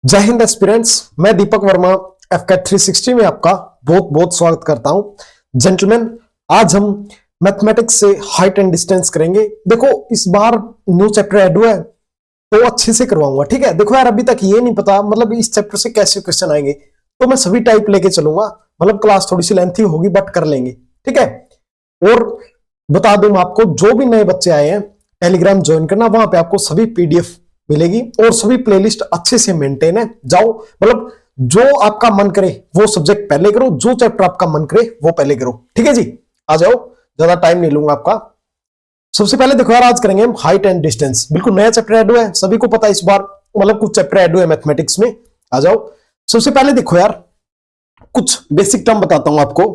जय हिंद एस्पिरेंट्स, मैं दीपक वर्मा एफकेट 360 में आपका बहुत बहुत स्वागत करता हूं। जेंटलमैन, आज हम मैथमेटिक्स से हाइट एंड डिस्टेंस करेंगे। देखो, इस बार न्यू चैप्टर ऐड हुआ है तो अच्छे से करवाऊंगा, ठीक है। देखो यार, अभी तक ये नहीं पता मतलब इस चैप्टर से कैसे क्वेश्चन आएंगे, तो मैं सभी टाइप लेके चलूंगा। मतलब क्लास थोड़ी सी लेंथी होगी बट कर लेंगे, ठीक है। और बता दूं आपको, जो भी नए बच्चे आए हैं टेलीग्राम ज्वाइन करना, वहां पे आपको सभी पीडीएफ मिलेगी और सभी प्लेलिस्ट अच्छे से मेंटेन है। जाओ, मतलब जो आपका मन करे वो सब्जेक्ट पहले करो, जो चैप्टर आपका मन करे वो पहले करो, ठीक है जी। आ जाओ, ज्यादा टाइम नहीं लूंगा आपका। सबसे पहले देखो यार, आज करेंगे हम हाइट एंड डिस्टेंस। बिल्कुल नया चैप्टर ऐड हुआ है, सभी को पता है इस बार मतलब कुछ चैप्टर ऐड हुए हैं मैथमेटिक्स में। आ जाओ, सबसे पहले देखो यार, कुछ बेसिक टर्म बताता हूं आपको।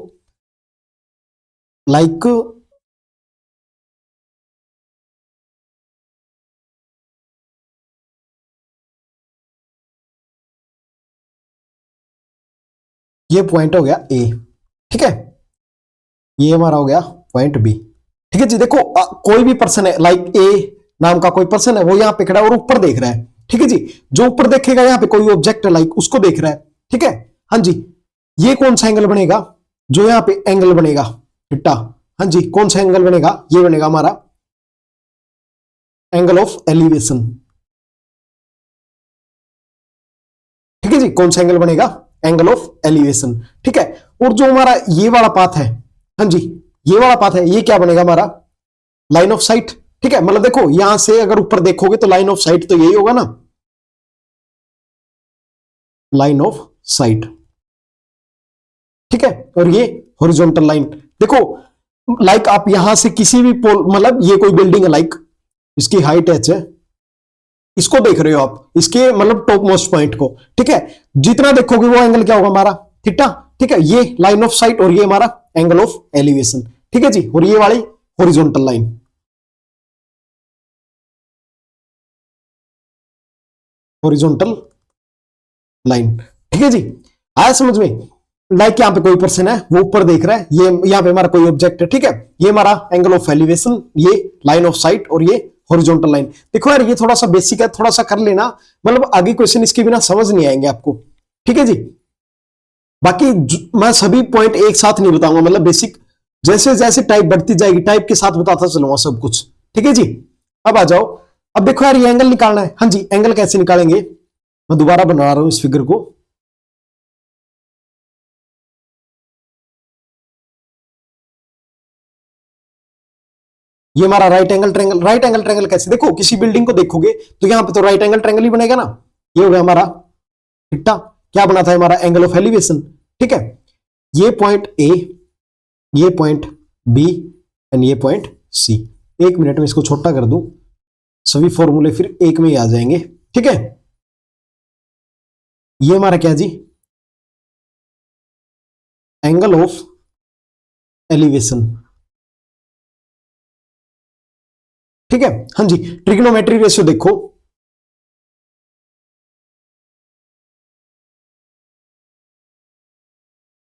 लाइक ये पॉइंट हो गया ए, ठीक है। ये हमारा हो गया पॉइंट बी, ठीक है जी। देखो कोई भी पर्सन है, लाइक ए नाम का कोई पर्सन है, वो यहाँ पे खड़ा है और ऊपर देख रहा है, ठीक है जी। जो ऊपर देखेगा, यहाँ पे कोई ऑब्जेक्ट है लाइक, उसको देख रहा है, ठीक है। हाँ जी, ये कौन सा एंगल बनेगा? जो यहाँ पे एंगल बनेगा थीटा, हाँ जी, कौन सा एंगल बनेगा? ये बनेगा हमारा एंगल ऑफ एलिवेशन, ठीक है जी। कौन सा एंगल बनेगा? एंगल ऑफ एलिवेशन, ठीक है। और जो हमारा ये वाला पाथ है, हाँ जी, ये वाला पाथ है, ये क्या बनेगा हमारा? लाइन ऑफ साइट, ठीक है। मतलब देखो, यहां से अगर ऊपर देखोगे तो लाइन ऑफ साइट तो यही होगा ना, लाइन ऑफ साइट, ठीक है। और ये हॉरिजॉन्टल लाइन। देखो लाइक आप यहां से किसी भी पोल, मतलब ये कोई बिल्डिंग है लाइक, इसकी हाइट एच है, इसको देख रहे हो आप, इसके मतलब टॉप मोस्ट पॉइंट को, ठीक है। जितना देखोगे वो एंगल क्या होगा हमारा? थीटा, ठीक है। ये लाइन ऑफ साइट और ये हमारा एंगल ऑफ एलिवेशन, ठीक है जी। और ये वाली हॉरिजॉन्टल लाइन, हॉरिजॉन्टल लाइन, ठीक है जी। आया समझ में? लाइक यहाँ पे कोई पर्सन है, वो ऊपर देख रहा है, ये यहाँ पे हमारा कोई ऑब्जेक्ट है, ठीक है। ये हमारा एंगल ऑफ एलिवेशन, ये लाइन ऑफ साइट और ये हॉरिजॉन्टल लाइन। देखो यार, ये थोड़ा सा बेसिक है, थोड़ा सा कर लेना, मतलब आगे क्वेश्चन इसके बिना समझ नहीं आएंगे आपको, ठीक है जी। बाकी मैं सभी पॉइंट एक साथ नहीं बताऊंगा, मतलब बेसिक जैसे जैसे टाइप बढ़ती जाएगी टाइप के साथ बताता चलूंगा सब कुछ, ठीक है जी। अब आ जाओ, अब देखो यार, ये एंगल निकालना है। हाँ जी, एंगल कैसे निकालेंगे? मैं दोबारा बना रहा हूं इस फिगर को। ये हमारा right angle triangle. Right angle triangle कैसे? देखो, किसी बिल्डिंग को देखोगे तो यहां पे तो राइट एंगल ट्रायंगल ही बनेगा ना। ये हो गया हमारा थीटा, क्या बना था हमारा? एंगल ऑफ एलिवेशन, ठीक है। ये पॉइंट ए, ये पॉइंट बी एंड ये पॉइंट सी। एक मिनट में इसको छोटा कर दूं, सभी फॉर्मूले फिर एक में ही आ जाएंगे, ठीक है। ये हमारा क्या जी? एंगल ऑफ एलिवेशन, ठीक है। हाँ जी, ट्रिग्नोमेट्री रेशियो देखो,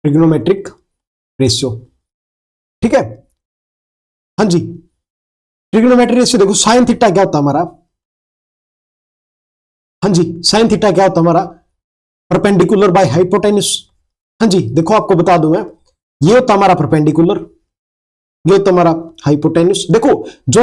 ट्रिग्नोमेट्रिक रेशियो, ठीक है। हाँ जी, ट्रिग्नोमेट्री रेशियो देखो, साइन थीटा क्या होता है हमारा? हाँ जी, साइन थीटा क्या होता है हमारा? Perpendicular by hypotenuse. हाँ जी, देखो आपको बता दूं मैं, ये होता हमारा परपेंडिकुलर, ये होता हमारा हाइपोटेन्यूस। देखो जो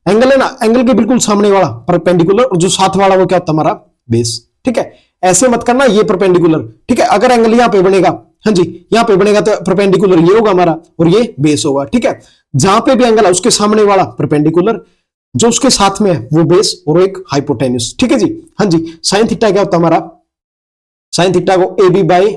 एंगल है ना, एंगल के बिल्कुल सामने वाला परपेंडिकुलर, और जो साथ वाला वो क्या होता है हमारा? बेस, ठीक है। ऐसे मत करना, ये परपेंडिकुलर, ठीक है। अगर एंगल यहां पे बनेगा, हाँ जी, यहां पे बनेगा तो परपेंडिकुलर ये होगा हमारा और ये बेस होगा, ठीक है। जहां पे भी एंगल है उसके सामने वाला परपेंडिकुलर, जो उसके साथ में है वो बेस और एक हाइपोटेन्यूस, ठीक है जी। हाँ जी, साइन थीटा क्या होता है हमारा? साइन थीटा को ए बी बाई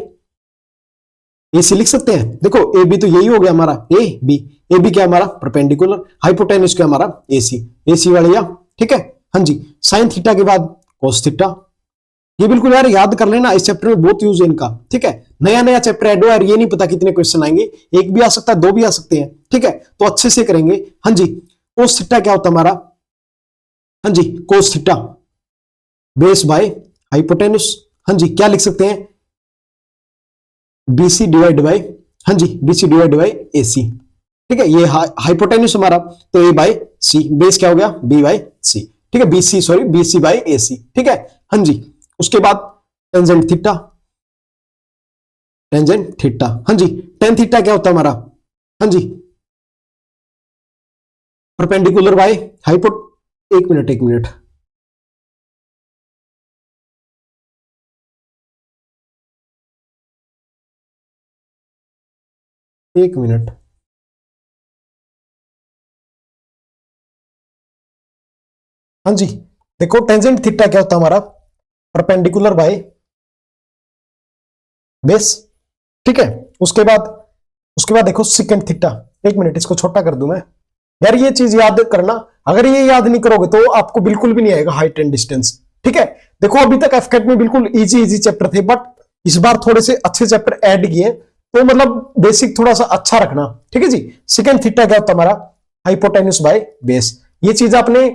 ए सी लिख सकते हैं। देखो ए बी तो यही हो गया हमारा ए बी, ए बी क्या हमारा? परपेंडिकुलर, हाइपोटेन्यूस क्या हमारा? ए सी वाले या, ठीक है। हाँ जी, साइन थीटा के बाद कोस थीटा। ये बिल्कुल यार याद कर लेना, इस चैप्टर में बहुत यूज है इनका, ठीक है। नया नया चैप्टर ऐड हुआ है, ये नहीं पता कितने क्वेश्चन आएंगे, एक भी आ सकता है, दो भी आ सकते हैं, ठीक है। तो अच्छे से करेंगे। हाँ जी, कोस थीटा क्या होता है हमारा? हाँ जी, cos theta base by hypotenuse. हाँ जी, क्या लिख सकते हैं? बीसी डिवाइड बाय, हाँ जी, बीसी डिवाइड बाय एसी, ठीक है। ये हाइपोटेन्यूस हमारा, तो ए बाय सी, बेस क्या हो गया? बी बाय सी, ठीक है। BC sorry BC by AC, ठीक है। हाँ जी, उसके बाद टेंजेंट थीटा, टेंजेंट थीटा, हाँ जी। टेन थीटा क्या होता है हमारा, हाँ जी, परपेंडिकुलर बाय हाइपो, एक मिनट एक मिनट, एक मिनट, हाँ जी। देखो टेंजेंट थीटा क्या होता है हमारा, परपेंडिकुलर बाय बेस, ठीक है। उसके बाद देखो सिकेंट थीटा, एक मिनट इसको छोटा कर दूं मैं, यार ये चीज याद करना, अगर ये याद नहीं करोगे तो आपको बिल्कुल भी नहीं आएगा हाइट एंड डिस्टेंस, ठीक है। देखो अभी तक एफकेट में बिल्कुल इजी इजी चैप्टर थे, बट इस बार थोड़े से अच्छे चैप्टर ऐड किए, तो मतलब बेसिक थोड़ा सा अच्छा रखना, ठीक है जी। सेकंड थीटा क्या होता है हमारा, हाइपोटेन्यूस बाय बेस, ये चीज आपने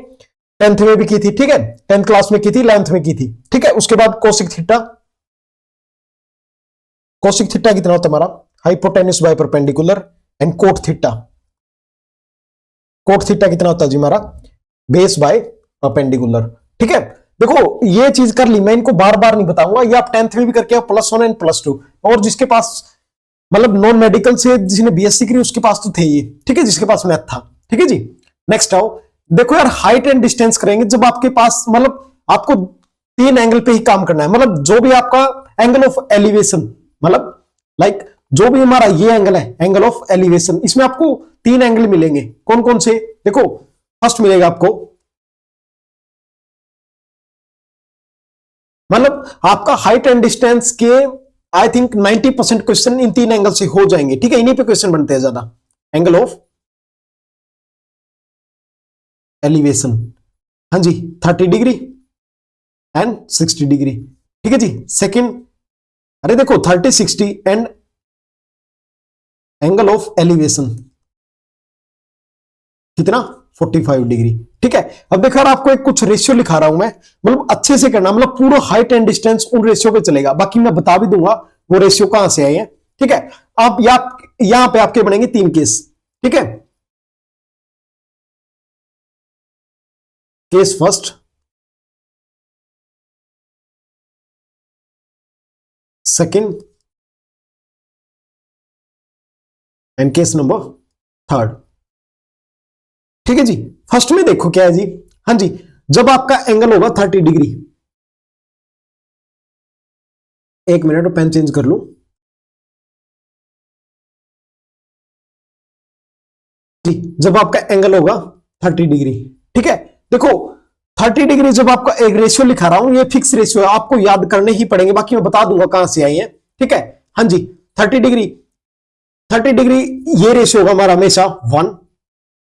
10th में भी की थी, ठीक है, 10th क्लास में की थी, 11th में की थी, ठीक है। उसके बाद कोसिक थीटा, कोसिक थीटा कितना होता है हमारा, hypotenuse by perpendicular, and cot theta, cot theta कितना होता है जी हमारा, बेस बाय परपेंडिकुलर, ठीक है। देखो ये चीज कर ली, मैं इनको बार बार नहीं बताऊंगा, ये आप 10th में भी करके +1 एंड +2, और जिसके पास मतलब नॉन मेडिकल से जिसने बीएससी करी उसके पास तो थे ये, ठीक है, जिसके पास मैथ था, ठीक है जी। नेक्स्ट आओ, देखो यार हाइट एंड डिस्टेंस करेंगे जब आपके पास मतलब आपको 3 एंगल पे ही काम करना है, मतलब जो भी आपका एंगल ऑफ एलिवेशन, मतलब लाइक जो भी हमारा ये एंगल है, एंगल ऑफ एलिवेशन, इसमें आपको 3 एंगल मिलेंगे, कौन कौन से, देखो फर्स्ट मिलेगा आपको, मतलब आपका हाइट एंड डिस्टेंस के I think 90% question in 3 angle से हो जाएंगे, ठीक है, इन्हीं पे क्वेश्चन बनते हैं ज्यादा, एंगल ऑफ एलिवेशन, हाँ जी, 30 डिग्री एंड 60 डिग्री, ठीक है जी। सेकंड, अरे देखो 30 60 एंड एंगल ऑफ एलिवेशन कितना, 45 डिग्री, ठीक है। अब देखो यार आपको एक कुछ रेशियो लिखा रहा हूं मैं, मतलब अच्छे से करना, मतलब पूरा हाइट एंड डिस्टेंस उन रेशियो पे चलेगा, बाकी मैं बता भी दूंगा वो रेशियो कहां से आए हैं, ठीक है। आप यहां पे आपके बनेंगे 3 केस, ठीक है। Case first, second, and case number third, ठीक है जी। फर्स्ट में देखो क्या है जी, हाँ जी, जब आपका एंगल होगा 30 डिग्री, एक मिनट पेन चेंज कर लूं जी, जब आपका एंगल होगा 30 डिग्री, ठीक है। देखो 30 डिग्री जब आपका एक रेशियो लिखा रहा हूं, ये फिक्स रेशियो है, आपको याद करने ही पड़ेंगे, बाकी मैं बता दूंगा कहां से आई है, ठीक है। हाँ जी, 30 डिग्री, 30 डिग्री ये रेशियो होगा हमारा हमेशा 1,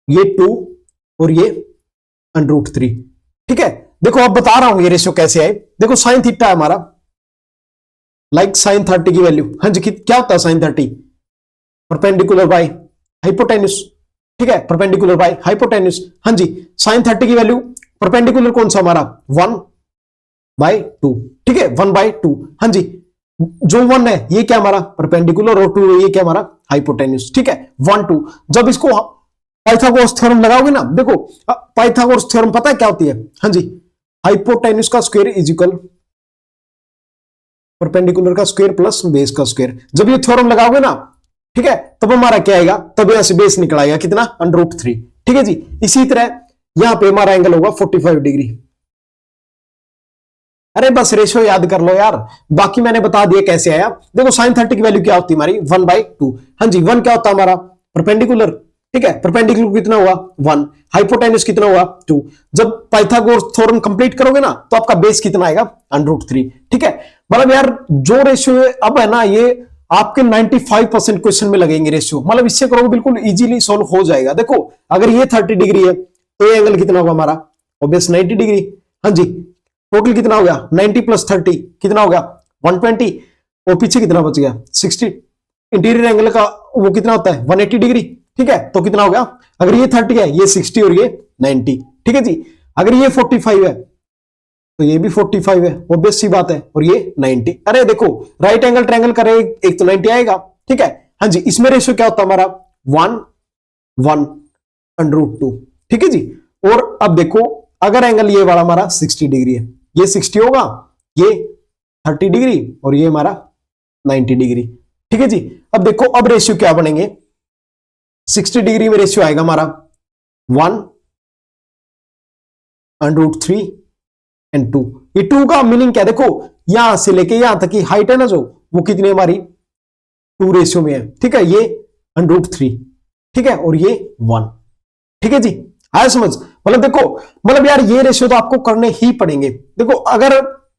ये 2, और ये √3, ठीक है। देखो अब बता रहा हूं ये रेशियो कैसे आए, देखो साइन थीटा है हमारा, लाइक साइन 30 की वैल्यू, हाँ जी, क्या होता है साइन 30, परपेंडिकुलर बाय हाइपोटेन्यूस, ठीक है, परपेंडिकुलर बाय हाइपोटेन्यूस, हाँ जी। साइन 30 की वैल्यू, परपेंडिकुलर कौन सा हमारा 1/2, ठीक है, 1/2, हाँ जी। जो 1 है ये क्या हमारा परपेंडिकुलर, और 2 ये क्या हमारा हाइपोटेन्यूस, ठीक है, 1 2। जब इसको पाइथागोरस थ्योरम लगाओगे ना, देखो पाइथागोरस थ्योरम पता है क्या होती है, हाँ जी, हाइपोटेन्यूस का स्क्वायर इज इक्वल परपेंडिकुलर का स्क्वायर प्लस बेस का स्क्वायर, जब ये थ्योरम लगाओगे ना, ठीक है, तब हमारा क्या आएगा, तब यहां से बेस निकल आएगा कितना, √3, ठीक है जी। इसी तरह यहां पे हमारा एंगल होगा 45 डिग्री, अरे बस रेशियो याद कर लो यार, बाकी मैंने बता दिया कैसे आया। देखो साइन 30 की वैल्यू क्या होती है हमारी 1/2, हाँ जी, 1 क्या होता है हमारा परपेंडिकुलर, ठीक है, परपेंडिकुलर कितना हुआ 1, हाइपोटेन्यूस कितना हुआ 2। जब पाइथागोरस थ्योरम कंप्लीट करोगे ना तो आपका बेस कितना आएगा √3, ठीक है। मतलब यार जो रेशियो अब है ना, ये आपके 95% क्वेश्चन में लगेंगे रेशियो, मतलब इससे करोगे बिल्कुल इजीली सोल्व हो जाएगा। देखो अगर ये 30 डिग्री है तो ये एंगल कितना होगा हमारा, ऑब्वियस 90 डिग्री, हाँ जी। टोटल कितना हो गया 90 + 30 कितना हो गया 120, और पीछे कितना बच गया 60, इंटीरियर एंगल का वो कितना होता है 180 डिग्री, ठीक है। तो कितना हो गया, अगर ये 30 है ये 60 और ये 90, ठीक है जी। अगर ये 45 है तो ये भी 45 है, ऑब्वियस सी बात है, और ये 90। अरे देखो राइट एंगल ट्रायंगल करे एक तो 90 आएगा, ठीक है, हाँ जी। इसमें रेशियो क्या होता है हमारा 1 1 √2, ठीक है जी। और अब देखो अगर एंगल ये वाला हमारा 60 डिग्री है, ये 60 होगा, ये 30 डिग्री और ये हमारा 90 डिग्री। ठीक है जी। अब देखो अब रेशियो क्या बनेंगे, 60 डिग्री में रेशियो आएगा हमारा 1/√3 एंड 2। ये 2 का मीनिंग क्या है, देखो यहां से लेके यहां तक की हाइट है ना जो, वो कितनी हमारी 2 रेशियो में है। ठीक है, ये √3, ठीक है, और ये 1। ठीक है जी, आया समझ। मतलब देखो, मतलब यार ये रेशियो तो आपको करने ही पड़ेंगे। देखो अगर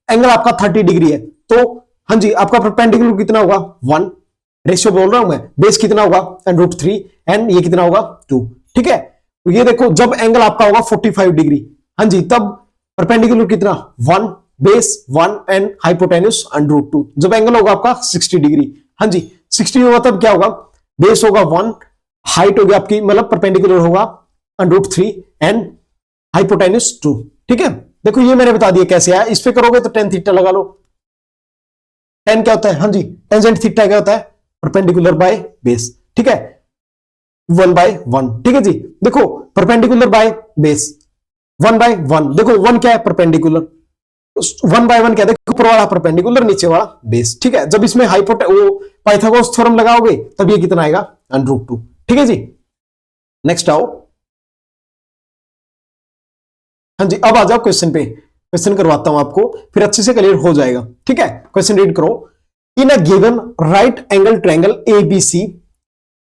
एंगल आपका 30 डिग्री है तो हाँ जी आपका परपेंडिकुलर कितना होगा 1, रेशियो बोल रहा हूं मैं, बेस कितना होगा √3 एंड ये कितना होगा 2। ठीक है, तो ये देखो जब एंगल आपका होगा 45 डिग्री, हाँ जी, तब परपेंडिकुलर कितना 1, बेस 1 एंड हाइपोटेन्यूस √2। जब एंगल होगा आपका 60 डिग्री, हाँ जी 60 होगा तब क्या होगा, बेस होगा 1, हाइट होगी आपकी मतलब परपेंडिकुलर होगा √3 एंड हाइपोटेन्यूस 2। ठीक है, देखो ये मैंने बता दिया कैसे है। इस पे करोगे तो tan थीटा लगा लो। tan क्या होता है, हाँ जी टेंजेंट थीटा क्या होता है, परपेंडिकुलर बाय बेस। ठीक है, 1/1। ठीक है जी, देखो परपेंडिकुलर बाय बेस 1/1, देखो 1 क्या है परपेंडिकुलर, 1/1 क्या है, देखो ऊपर वाला परपेंडिकुलर नीचे वाला बेस। ठीक है, जब इसमें वो पाइथागोरस थ्योरम लगाओगे तब ये कितना आएगा √2। ठीक है जी, नेक्स्ट आओ। हाँ जी अब आ जाओ क्वेश्चन पे, क्वेश्चन करवाता हूं आपको फिर अच्छे से क्लियर हो जाएगा। ठीक है, क्वेश्चन रीड करो। In a given right angle triangle ABC,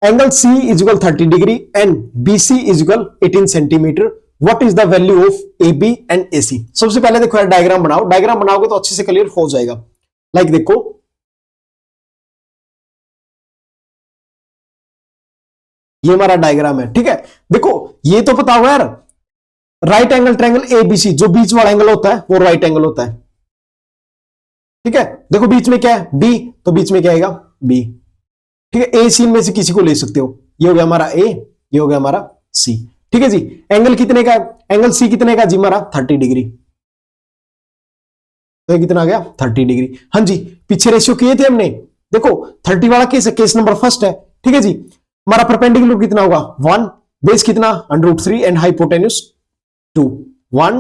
angle C is equal 30 degree and BC is equal 18 centimetre, what is the value of AB and AC। सबसे पहले देखो यार डायग्राम बनाओ, डायग्राम बनाओगे तो अच्छे से क्लियर हो जाएगा। लाइक देखो ये हमारा डायग्राम है। ठीक है, देखो ये तो पता हुआ यार, राइट एंगल ट्रायंगल ABC, जो बीच वाला एंगल होता है वो राइट एंगल होता है। ठीक है, देखो बीच में क्या है B, तो बीच में क्या आएगा B। ठीक है, A C में से किसी को ले सकते हो, ये हो गया हमारा A, ये हो गया हमारा C। ठीक है जी, एंगल कितने का है, एंगल C कितने का जी हमारा 30 डिग्री, तो ये कितना आ गया 30 डिग्री। हाँ जी पीछे रेशियो किए थे हमने, देखो 30 वाला केस है, केस नंबर फर्स्ट है। ठीक है जी, हमारा परपेंडिकुलर कितना होगा 1, बेस कितना √3 एंड हाइपोटेन्यूस 2, 1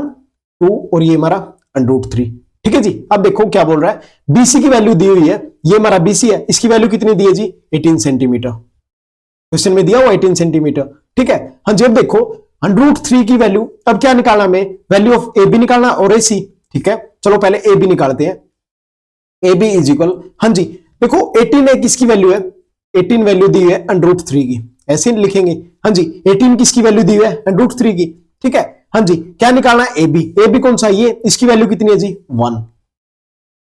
2 और ये हमारा √3। ठीक है जी, अब देखो क्या बोल रहा है, BC की वैल्यू दी हुई है, ये हमारा BC है, इसकी वैल्यू कितनी दी है जी 18 सेंटीमीटर, क्वेश्चन में दिया हुआ 18 सेंटीमीटर। ठीक है, हाँ जी अब देखो √3 की वैल्यू, अब क्या निकालना हमें, वैल्यू ऑफ AB निकालना और AC। ठीक है, चलो पहले AB निकालते हैं। AB इज इक्वल, हाँ जी देखो 18 है किसकी वैल्यू है, 18 वैल्यू दी है √3 की, ऐसे लिखेंगे। हाँ जी 18 किसकी वैल्यू दी है √3 की। ठीक है, हाँ जी क्या निकालना है AB, AB कौन सा ये, इसकी वैल्यू कितनी है जी 1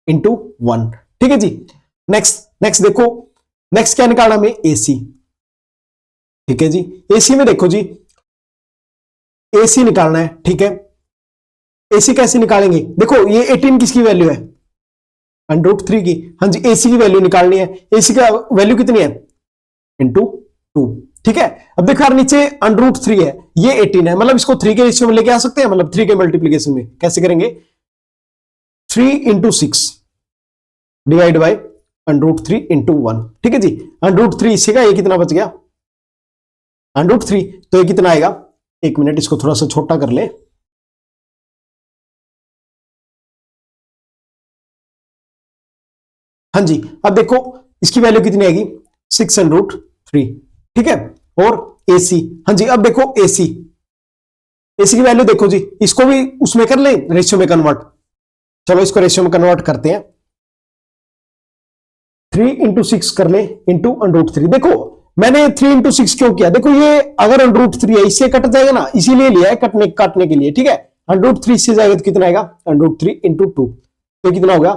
इंटू 1। ठीक है जी, नेक्स्ट देखो, नेक्स्ट क्या निकालना हमें AC। ठीक है जी, AC में देखो जी AC निकालना है। ठीक है, AC कैसे निकालेंगे, देखो ये 18 किसकी वैल्यू है √3 की, हाँ जी AC की वैल्यू निकालनी है, AC का वैल्यू कितनी है इंटू 2। ठीक है, अब देखो यार नीचे √3 है, ये 18 है, मतलब इसको 3 के रेशियो में लेके आ सकते हैं, मतलब 3 के मल्टीप्लीकेशन में कैसे करेंगे, 3 इंटू 6 डिवाइड बाई √3 इंटू 1। ठीक है जी, √3 इसी का, ये कितना बच गया √3, तो ये कितना आएगा, एक मिनट इसको थोड़ा सा छोटा कर ले। हाँ जी अब देखो इसकी वैल्यू कितनी आएगी 6√3। ठीक है, और AC, हाँ जी अब देखो AC की वैल्यू देखो जी, इसको भी उसमें कर ले रेशियो में कन्वर्ट, चलो इसको रेशियो में कन्वर्ट करते हैं, 3 इंटू 6 कर ले इंटू √3। देखो मैंने 3 इंटू 6 क्यों किया, देखो ये अगर √3 है इससे कट जाएगा ना, इसीलिए लिया है काटने के लिए। ठीक है, √3 से जाएगा तो कितना आएगा √3 इंटू 2, तो कितना होगा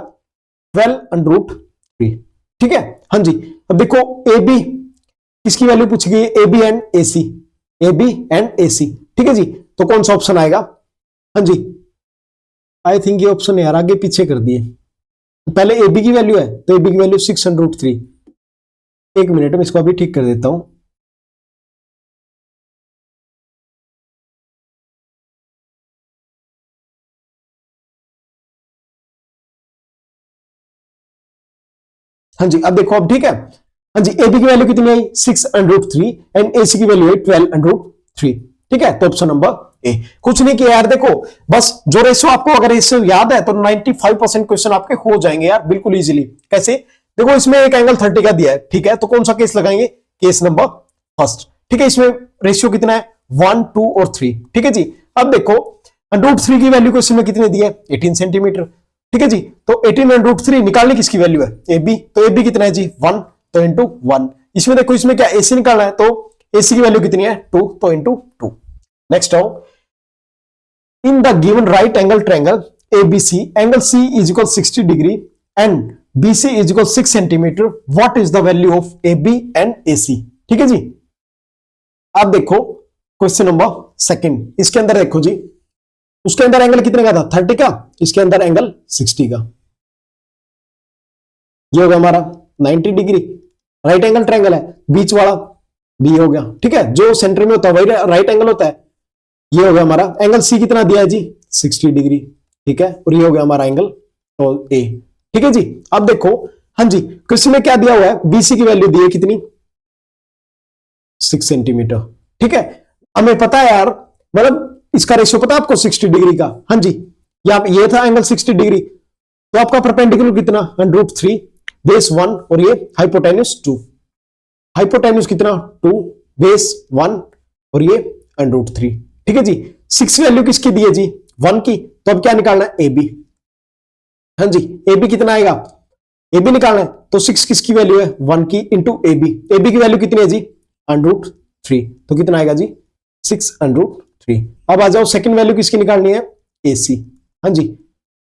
12√3। ठीक है, हाँ जी अब देखो AB किसकी वैल्यू पूछ गई, AB and AC, AB and AC। ठीक है जी, तो कौन सा ऑप्शन आएगा, हाँ जी आई थिंक ये ऑप्शन यार आगे पीछे कर दिए, पहले AB की वैल्यू है तो AB की वैल्यू 603। एक मिनट में इसको अभी ठीक कर देता हूं। हाँ जी अब देखो अब ठीक है, हाँ जी AB की वैल्यू कितनी आई 603 एंड AC की वैल्यू है 12√3। ठीक है, तो ऑप्शन नंबर ए। कुछ नहीं किया यार, देखो बस जो रेशियो आपको अगर रेशियो याद है तो 95% क्वेश्चन आपके हो जाएंगे यार बिल्कुल इजीली। कैसे? देखो इसमें एक एंगल 30 का दिया है, ठीक है, तो कौन सा केस लगाएंगे? केस नंबर फर्स्ट, ठीक है। इसमें रेशियो कितना है? 1, 2 और 3, ठीक है जी। अब देखो √3 की वैल्यू क्वेश्चन में कितने दिया है? 18 सेंटीमीटर, ठीक है जी। तो 18 एंड √3 निकालने किसकी वैल्यू है? AB, तो AB कितना है जी? 1, तो इंटू 1। इसमें देखो इसमें क्या AC निकालना है, तो AC की वैल्यू कितनी है? 2, तो इंटू 2। नेक्स्ट आओ, in the given right angle triangle ABC, angle C is equal 60 degree and BC is equal 6 centimetre, what is the value of AB and AC? ठीक है जी। अब देखो क्वेश्चन नंबर सेकंड, इसके अंदर देखो जी, उसके अंदर एंगल कितने का था? 30 का, इसके अंदर एंगल 60 का। ये हो गया हमारा 90 डिग्री, राइट एंगल ट्रायंगल है, बीच वाला बी हो गया, ठीक है। जो सेंटर में होता है वही राइट एंगल होता है। ये हो गया हमारा एंगल सी, कितना दिया है जी? 60 डिग्री, ठीक है। और ये हो गया हमारा एंगल तो ए, ठीक है जी। अब देखो, हाँ जी, क्वेश्चन में क्या दिया हुआ है? बीसी की वैल्यू दी है कितनी? 6 सेंटीमीटर, ठीक है। हमें पता है यार, मतलब इसका रेशियो पता है आपको 60 डिग्री का? हाँ जी, ये था एंगल 60 डिग्री, तो आपका परपेंडिकुलर कितना? √3, बेस 1 और ये हाइपोटेन्यूस 2। हाइपोटेन्यूस कितना? 2, बेस 1 और ये √3, ठीक है जी। 6 वैल्यू किसकी दी है जी? 1 की, तो अब क्या निकालना है? AB। हाँ जी, AB कितना आएगा? AB निकालना है, तो 6 किसकी वैल्यू है? 1 की इंटू AB। AB की वैल्यू कितनी है जी? √3, तो कितना आएगा जी? 6√3। अब आ जाओ, सेकंड वैल्यू किसकी निकालनी है? AC। हाँ जी,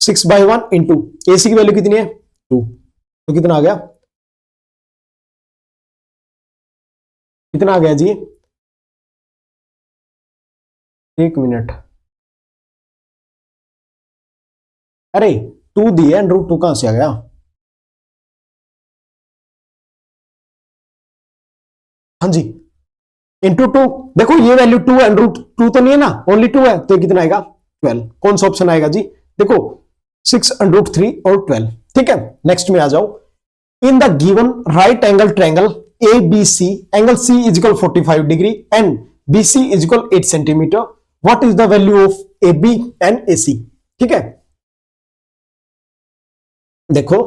6/1 इंटू AC की वैल्यू कितनी है? 2, तो कितना आ गया? कितना आ गया जी? एक मिनट, अरे 2 दिए एंड √2 कहां से आ गया? हाँ जी, इंटू 2। देखो ये वैल्यू 2 एंड √2 तो नहीं है ना, ओनली 2 है, तो कितना आएगा? 12। कौन सा ऑप्शन आएगा जी? देखो 6 एंड √3 और 12, ठीक है। नेक्स्ट में आ जाओ, in the given right angle triangle ABC, angle C is equal 45 degree and BC is equal 8 centimetre, what is the value of AB and AC? ठीक है, देखो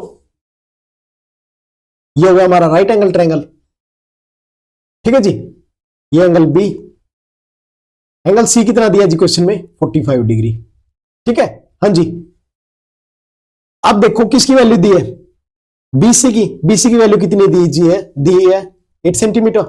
ये हो गया हमारा राइट एंगल ट्रायंगल, ठीक है जी। ये एंगल B, एंगल C कितना दिया जी क्वेश्चन में? 45 डिग्री, ठीक है। हाँ जी, अब देखो किसकी वैल्यू दी है? BC की। BC की वैल्यू कितनी दी है 8 सेंटीमीटर,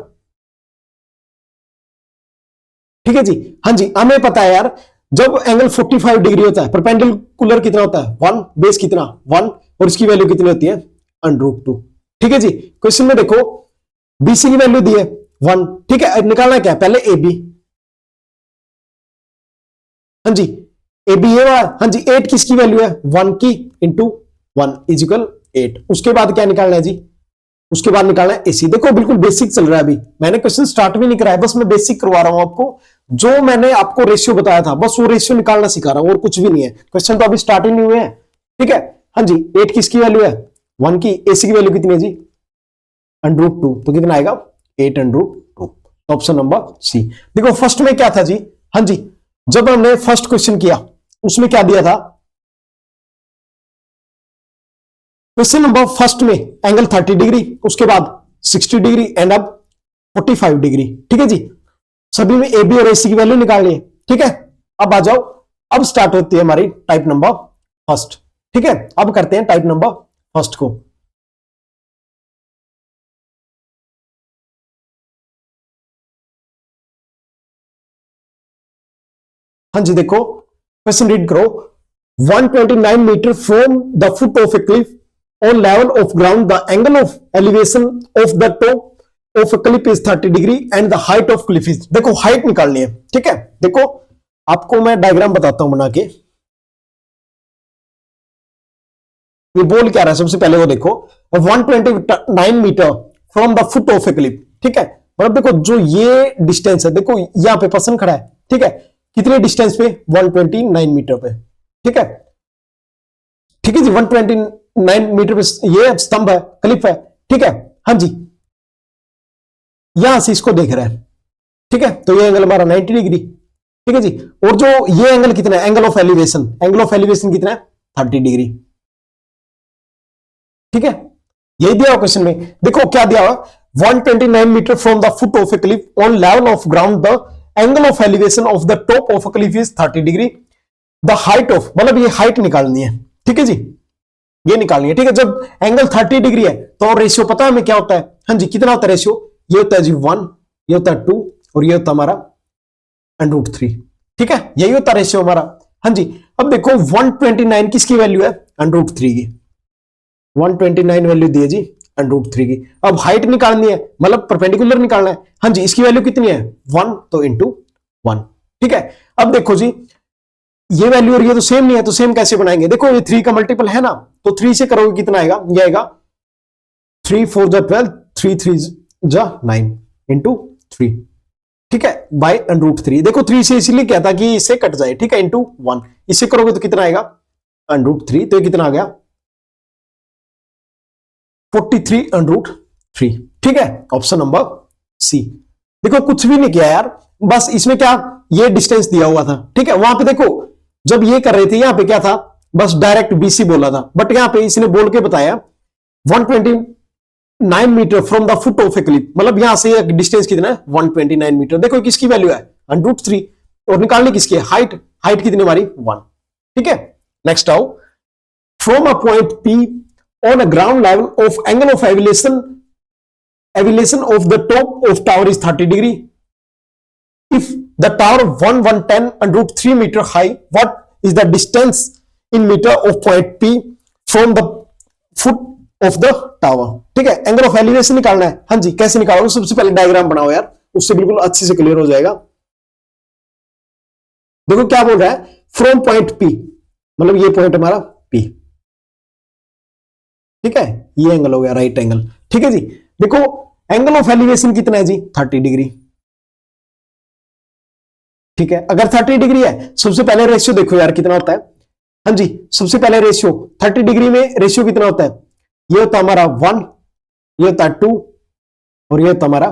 ठीक है जी। हाँ जी, हमें पता है यार, जब एंगल 45 डिग्री होता है, परपेंडिकुलर कितना होता है? 1, बेस कितना? 1, और इसकी वैल्यू कितनी होती है? √2, ठीक है जी। क्वेश्चन में देखो BC की वैल्यू दी है 1, ठीक है। निकालना क्या है? पहले AB। हाँ जी, AB ये वाला, हाँ जी। 8 किसकी वैल्यू है? 1 की इंटू 1 इज इक्वल 8। उसके बाद क्या निकालना है जी? उसके बाद निकालना है AC। देखो बिल्कुल बेसिक चल रहा है, अभी मैंने क्वेश्चन स्टार्ट भी नहीं कराया, बस मैं बेसिक करवा रहा हूं आपको। जो मैंने आपको रेशियो बताया था, बस वो रेशियो निकालना सिखा रहा हूं, और कुछ भी नहीं है। क्वेश्चन तो अभी स्टार्ट ही नहीं हुए हैं, ठीक है। हाँ जी, 8 किसकी वैल्यू है? 1 की। AC की वैल्यू कितनी है जी? √2, तो कितना आएगा? 8√2, ऑप्शन नंबर C। देखो फर्स्ट में क्या था जी? हाँ जी, जब हमने फर्स्ट क्वेश्चन किया उसमें क्या दिया था? क्वेश्चन नंबर फर्स्ट में एंगल 30 डिग्री, उसके बाद 60 डिग्री एंड अब 45 डिग्री, ठीक है जी। सभी में AB और AC की वैल्यू निकाल लिए, ठीक है। अब आ जाओ, अब स्टार्ट होती है हमारी टाइप नंबर फर्स्ट, ठीक है। अब करते हैं टाइप नंबर फर्स्ट को। हाँ जी, देखो क्वेश्चन रीड करो। 129 metre from the foot of a cliff on level of ground, the angle of elevation of the top of a cliff is 30 degree and the height of cliff is, देखो height निकालनी है, ठीक है। देखो आपको मैं diagram बताता हूं बना के। ये बोल क्या रहा है? सबसे पहले वो देखो, 129 metre from the foot of a cliff, ठीक है। मतलब देखो जो ये डिस्टेंस है, देखो यहां पे पर्सन खड़ा है, ठीक है। कितने डिस्टेंस पे? 129 मीटर पे, ठीक है, ठीक है जी। 129 मीटर पे ये स्तंभ है, क्लिफ है, ठीक है। हाँ जी, यहां से इसको देख रहा है, ठीक है। तो ये एंगल हमारा 90 डिग्री, ठीक है जी। और जो ये एंगल कितना है, angle of elevation, angle of elevation कितना है 30 डिग्री। ठीक है, यही दिया हुआ क्वेश्चन में। देखो क्या दिया हुआ, 129 metre from the foot of a cliff on level of ground the angle of elevation of the top of a cliff is 30 degree. The height of, मतलब ये हाइट निकालनी है। ठीक है जी, ये निकालनी है। ठीक है, जब एंगल 30 डिग्री है तो रेशियो पता है हमें क्या होता है। हाँ जी, कितना होता है रेशियो, ये होता है जी 1, ये होता है 2 और ये होता है हमारा √3। ठीक है, यही होता है रेशियो हमारा। हाँ जी, अब देखो 129 किसकी वैल्यू है, √3 की। 129 वैल्यू दी है जी √3 की। अब हाइट निकालनी है, मतलब परपेंडिकुलर निकालना है। हाँ जी, इसकी वैल्यू कितनी है 1, तो इंटू 1। ठीक है, अब देखो जी ये वैल्यू और ये तो सेम नहीं है, तो सेम कैसे बनाएंगे। देखो ये 3 का मल्टीपल है ना, तो 3 से करोगे कितना आएगा, ये आएगा 3 4 जा 12, 3 3 जा 9 इंटू 3। ठीक है, बाय √3। देखो 3 से इसलिए क्या था कि इससे कट जाए। ठीक है, इंटू 1, इससे करोगे तो कितना आएगा √3, तो ये कितना आ गया 43√3। ठीक है, ऑप्शन नंबर सी। देखो कुछ भी नहीं किया यार, बस इसमें क्या ये डिस्टेंस दिया हुआ था। ठीक है, वहां पे देखो जब ये कर रहे थे यहां पे क्या था, बस डायरेक्ट BC बोला था, बट यहां पे इसने बोल के बताया 129 metre from the foot of a cliff, मतलब यहां से डिस्टेंस कितना है 129 मीटर। देखो किसकी वैल्यू है √3 और निकालने किसकी है, हाइट। हाइट कितनी हमारी 1। ठीक है, नेक्स्ट आओ, from a point P on a ground level of angle of elevation of the top of tower is 30 degree. If the tower 110 and √3 meter high, what is the distance in meter of point P from the foot of the tower? ठीक है, angle of elevation निकालना है। हाँ जी, कैसे निकालोगे, सबसे पहले diagram बनाओ यार, उससे बिल्कुल अच्छे से क्लियर हो जाएगा। देखो क्या बोल रहा है, फ्रॉम पॉइंट P, मतलब ये पॉइंट हमारा P। ठीक है, ये एंगल हो गया राइट एंगल। ठीक है जी, देखो एंगल ऑफ एलिवेशन कितना है जी 30 डिग्री। ठीक है, अगर 30 डिग्री है, सबसे पहले रेशियो देखो यार कितना होता है। हाँ जी, सबसे पहले रेशियो 30 डिग्री में रेशियो कितना होता है, ये होता है हमारा 1, ये होता है 2 और ये होता है हमारा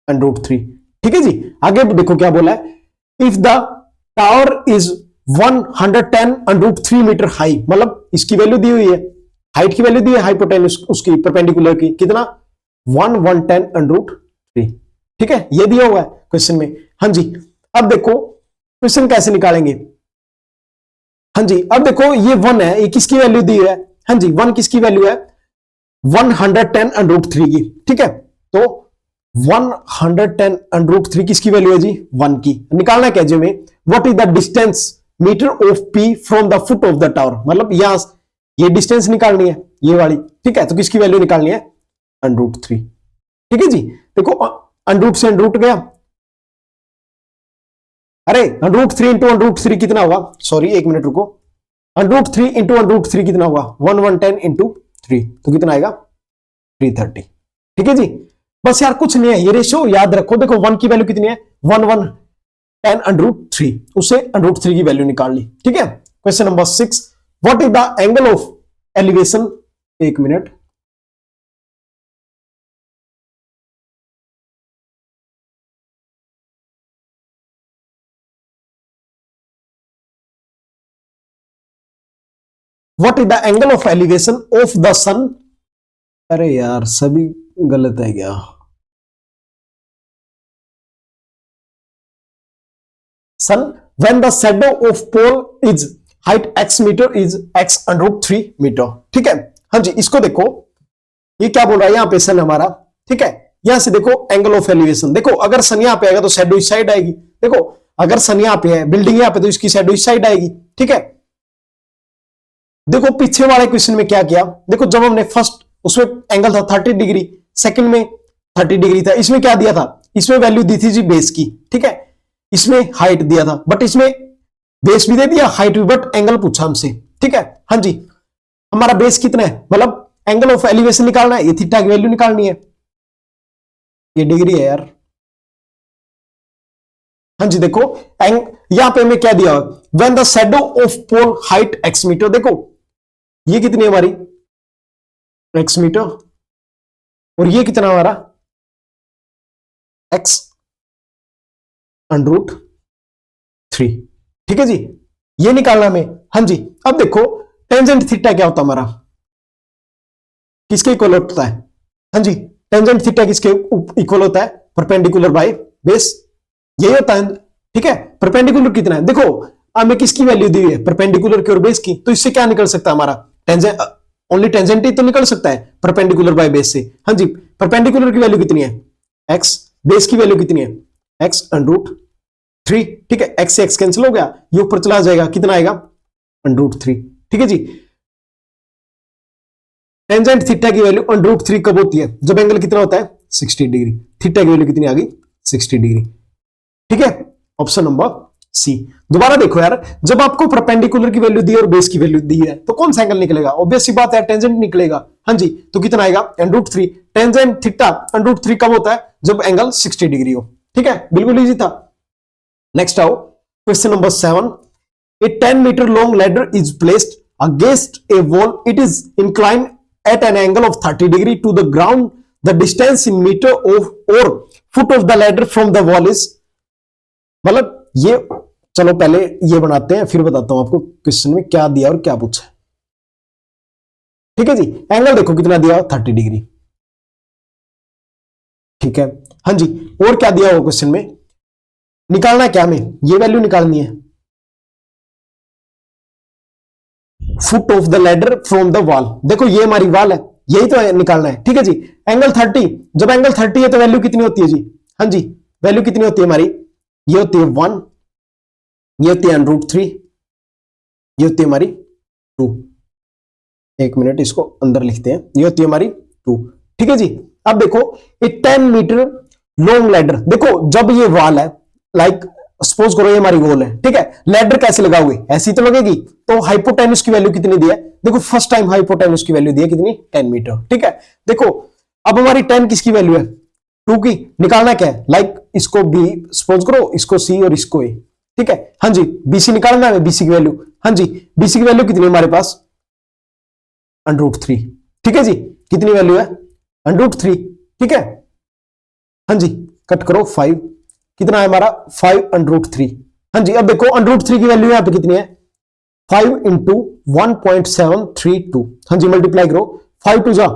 √3। ठीक है जी, आगे देखो क्या बोला है, if the tower is 110 and √3 metre high, मतलब इसकी वैल्यू दी हुई है, हाइट की वैल्यू दी है हाइपोटेन्यूस उसकी परपेंडिकुलर की, कितना 110 and √3। ठीक है, ये दिया हुआ है क्वेश्चन में। हाँ जी, अब देखो क्वेश्चन कैसे निकालेंगे। हाँ जी, अब देखो ये 1 है, ये किसकी वैल्यू दी है, हाँ जी 1 किसकी वैल्यू है 110 and √3 की। ठीक है, तो 110 and √3 किसकी वैल्यू है जी 1 की। निकालना क्या जी में, what is the distance metre of P from the foot of the tower, मतलब यहां ये डिस्टेंस निकालनी है ये वाली। ठीक है, तो किसकी वैल्यू निकालनी है √3। ठीक है जी, देखो √ से √ गया, अरे √3 इंटू √3 कितना होगा, सॉरी एक मिनट रुको, √3 इंटू √3 कितना होगा 110 इंटू 3, तो कितना आएगा 330। ठीक है जी, बस यार कुछ नहीं है, ये रेशियो याद रखो। देखो 1 की वैल्यू कितनी है 110 and √3, उससे √3 की वैल्यू निकाल ली। ठीक है, question number 6, what is the angle of elevation, एक minute, what is the angle of elevation of the sun, अरे यार सभी गलत है क्या, sun when the shadow of pole is height x metre is x and √3 metre. ठीक है, हाँ जी, इसको देखो ये क्या बोल रहा है, यहां पे सन हमारा। ठीक है, यहां से देखो एंगल ऑफ एलिवेशन, देखो अगर सन यहां पे आएगा तो शैडो इस साइड आएगी। देखो अगर सन यहां पे है, बिल्डिंग यहां पे, तो इसकी शैडो इस साइड आएगी। ठीक है, देखो पीछे वाले क्वेश्चन में क्या किया, देखो जब हमने फर्स्ट उसमें एंगल था 30 डिग्री, सेकंड में 30 डिग्री था, इसमें क्या दिया था, इसमें वैल्यू दी थी जी बेस की। ठीक है, इसमें हाइट दिया था, बट इसमें बेस भी दे दिया हाइट भी, बट एंगल पूछा हमसे। ठीक है, हाँ जी, हमारा बेस कितना है, मतलब एंगल ऑफ एलिवेशन निकालना है, ये थीटा की वैल्यू निकालनी है, ये डिग्री है यार। हाँ जी, देखो यहां पे हमें क्या दिया हुआ, when the shadow of pole height x metre, देखो ये कितनी है हमारी x मीटर और ये कितना हमारा x √3 3। ठीक है जी, ये निकालना हमें। हाँ जी, अब देखो टेंजेंट थीटा क्या होता है हमारा, किसके इक्वल होता है? हाँ जी, टेंजेंट थीटा किसके इक्वल होता है? परपेंडिकुलर बाय बेस, यही होता है। ठीक है, परपेंडिकुलर कितना है देखो, हमें किसकी वैल्यू दी है? परपेंडिकुलर की और बेस की। तो इससे क्या निकल सकता है हमारा? टेंजेंट, ओनली टेंजेंट ही तो निकल सकता है परपेंडिकुलर बाय बेस से। हाँ जी, परपेंडिकुलर की वैल्यू कितनी है? x, बेस की वैल्यू कितनी है? x √3। ठीक है, x से x कैंसिल हो गया, ये ऊपर चला जाएगा, कितना आएगा? √3। ठीक है जी, टेंजेंट थीटा की वैल्यू √3 कब होती है? जब एंगल कितना होता है? 60 डिग्री। थीटा की वैल्यू कितनी आ गई? 60 डिग्री। ठीक है, ऑप्शन नंबर सी। दोबारा देखो यार, जब आपको परपेंडिकुलर की वैल्यू दी है और बेस की वैल्यू दी है तो कौन सा एंगल निकलेगा? ऑब्वियस सी बात है, टेंजेंट निकलेगा। हाँ जी, तो कितना आएगा? √3। टेंजेंट थीटा √3 कब होता है? जब एंगल 60 डिग्री हो। ठीक है, बिल्कुल इजी था। नेक्स्ट आओ, question number 7। A 10 meter long ladder is placed against a wall. It is inclined at an angle of 30 degree to the ground. The distance in meter of or foot of the ladder from the wall is, मतलब ये, चलो पहले ये बनाते हैं फिर बताता हूं आपको क्वेश्चन में क्या दिया और क्या पूछा। ठीक है जी, एंगल देखो कितना दिया? 30 डिग्री। ठीक है, हाँ जी, और क्या दिया हुआ क्वेश्चन में? निकालना क्या हमें? ये वैल्यू निकालनी है, foot of the ladder from the wall. देखो ये हमारी वॉल है, यही तो है, निकालना है। ठीक है जी, एंगल 30, जब एंगल 30 है तो वैल्यू कितनी होती है जी? हाँ जी, वैल्यू कितनी होती है हमारी? ये होती है 1, ये होती है √3, ये होती है हमारी 2। एक मिनट, इसको अंदर लिखते हैं, ये होती है हमारी 2। ठीक है जी, अब देखो ये 10 मीटर लॉन्ग लैडर, देखो जब ये वॉल है, लाइक सपोज करो ये हमारी वॉल है। ठीक है, लैडर कैसे लगा हुए? ऐसी तो लगेगी। तो हाइपोटेन्यूज की वैल्यू कितनी दी है? देखो फर्स्ट टाइम हाइपोटेन्यूज की वैल्यू दी है कितनी? 10 मीटर। ठीक है, देखो अब हमारी 10 किसकी वैल्यू है? 2 की। निकालना क्या है? लाइक इसको बी सपोज करो, इसको सी और इसको ए। ठीक है, हाँ जी, बीसी निकालना है, बीसी की वैल्यू। हाँ जी, बीसी की वैल्यू कितनी है हमारे पास? √3। ठीक है जी, कितनी वैल्यू है? √3। ठीक है, हाँ जी, कट करो 5, कितना है हमारा? 5 √3। हाँ जी, अब देखो √3 की वैल्यू यहां पे कितनी है? 5 इंटू 1.732। हाँ जी, मल्टीप्लाई करो, 5 2 जा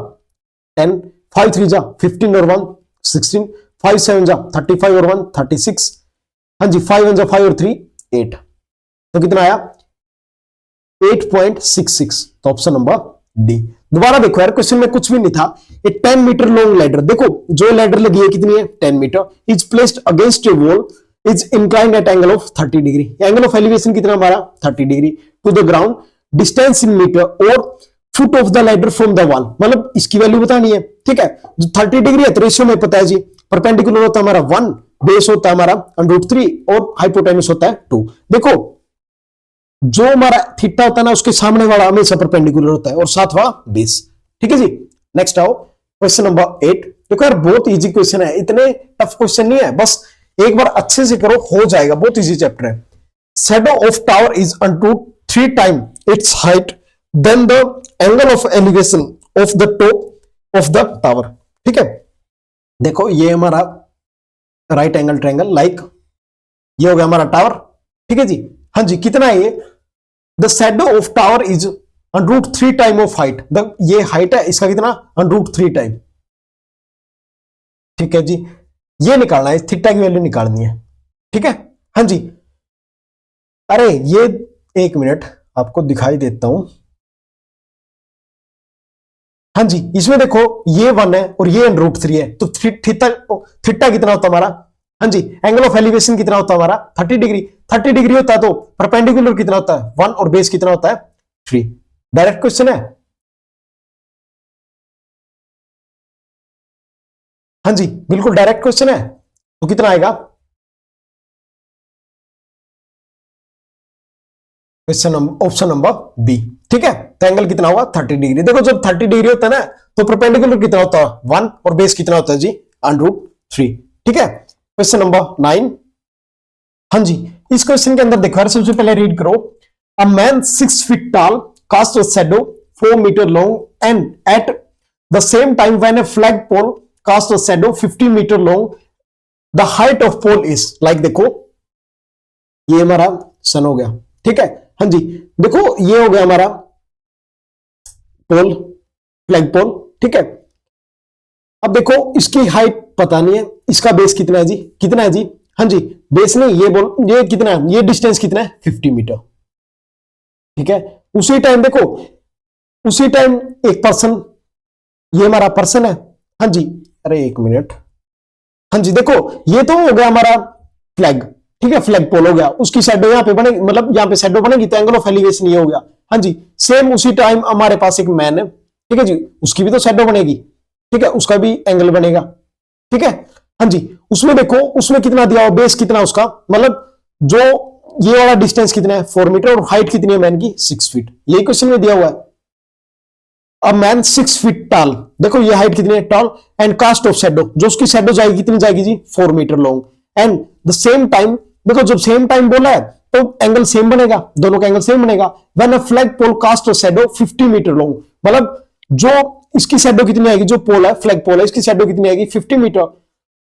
10, 5 3 जा 15 और 1 16, 5 7 जा 35 और 1 36। हाँ जी, 5 1 जा 5 और 3 8, तो कितना आया? 8.66। तो ऑप्शन नंबर डी। दोबारा देखो यार, क्वेश्चन में कुछ भी नहीं था। ए 10 मीटर लॉन्ग लैडर, देखो जो लैडर लगी है कितनी है? 10 metre, is placed against a wall, is inclined at angle of 30 degree. Angle of elevation कितना हमारा? 30 degree to the ground, distance in metre और foot of the ladder from the wall, मतलब इसकी वैल्यू बतानी है। ठीक है, जो 30 डिग्री है तो रेशियो में पता है जी, परपेंडिकुलर होता है हमारा 1, बेस होता है हमारा √3 और हाइपोटेन्यूज होता है 2। देखो जो हमारा थीटा होता है ना, उसके सामने वाला हमेशा परपेंडिकुलर होता है और साथ वाला बेस। ठीक है जी, नेक्स्ट आओ क्वेश्चन नंबर 8। देखो यार बहुत इजी क्वेश्चन है, इतने टफ क्वेश्चन नहीं है, बस एक बार अच्छे से करो हो जाएगा, बहुत इजी चैप्टर है। Shadow of tower is √3 time its height then the angle of elevation of the top of the tower. ठीक है, देखो ये हमारा राइट एंगल ट्रायंगल, लाइक ये हो गया हमारा टावर। ठीक है जी, हाँ जी, कितना है ये? The shadow of tower is √3 time of height, ये हाइट है इसका कितना? √3 टाइम। ठीक है जी, ये निकालना है, थीटा की वैल्यू निकालनी है। ठीक है, हाँ जी, अरे ये एक मिनट आपको दिखाई देता हूं। हाँ जी, इसमें देखो ये 1 है और ये √3 है, तो थीटा कितना होता हमारा? हाँ जी, एंगल ऑफ एलिवेशन कितना होता है हमारा? 30 डिग्री। 30 डिग्री होता है तो परपेंडिकुलर कितना होता है? 1 और बेस कितना होता है? 3। डायरेक्ट क्वेश्चन है। हाँ जी, बिल्कुल डायरेक्ट क्वेश्चन है, तो कितना आएगा? Question option number B. ठीक है, तो एंगल कितना होगा? 30 डिग्री। देखो जब 30 डिग्री होता है ना, तो परपेंडिकुलर कितना होता है? 1 और बेस कितना होता है जी? √3। ठीक है, क्वेश्चन नंबर 9। हाँ जी, इस क्वेश्चन के अंदर देखो यार, सबसे पहले रीड करो। A man 6 feet tall cast a shadow 4 metre long and at the same time when a flag pole cast a shadow 50 metre long, the height of pole is, like देखो ये हमारा सन हो गया, ठीक है। हाँ जी, देखो ये हो गया हमारा पोल, फ्लैग पोल, ठीक है। अब देखो इसकी हाइट पता नहीं है, इसका बेस कितना है जी, कितना है जी, हाँ जी, बेस नहीं, ये कितना है, ये डिस्टेंस कितना है 50 मीटर, ठीक है। उसी टाइम देखो, उसी टाइम एक पर्सन, ये हमारा पर्सन है, हाँ जी, अरे एक मिनट, हाँ जी, देखो ये तो हो गया हमारा फ्लैग, ठीक है, फ्लैग पोल हो गया, उसकी शैडो यहां पे बनेगी, मतलब यहां पे शैडो बनेगी तो एंगल ऑफ एलिवेशन ये हो गया, हाँ जी। सेम उसी टाइम हमारे पास एक मैन है, ठीक है जी, उसकी भी तो शैडो बनेगी, ठीक है, उसका भी एंगल बनेगा, ठीक है। हाँ जी, उसमें देखो, उसमें कितना दिया हो, बेस कितना उसका, मतलब जो ये वाला डिस्टेंस कितना है 4 मीटर, और हाइट कितनी है मैन की 6 फीट, यही क्वेश्चन में दिया हुआ है। अब मैन 6 फीट टॉल, देखो ये हाइट कितनी है tall, and cast of shadow, जो उसकी शैडो जाएगी कितनी जाएगी जी 4 metre long, and the same time, देखो जब सेम टाइम बोला है तो एंगल सेम बनेगा, दोनों का एंगल सेम बनेगा। When a flag pole cast a shadow 50 metre long, मतलब जो इसकी शैडो कितनी आएगी, जो पोल है फ्लैग पोल है, इसकी शैडो कितनी आएगी 50 मीटर।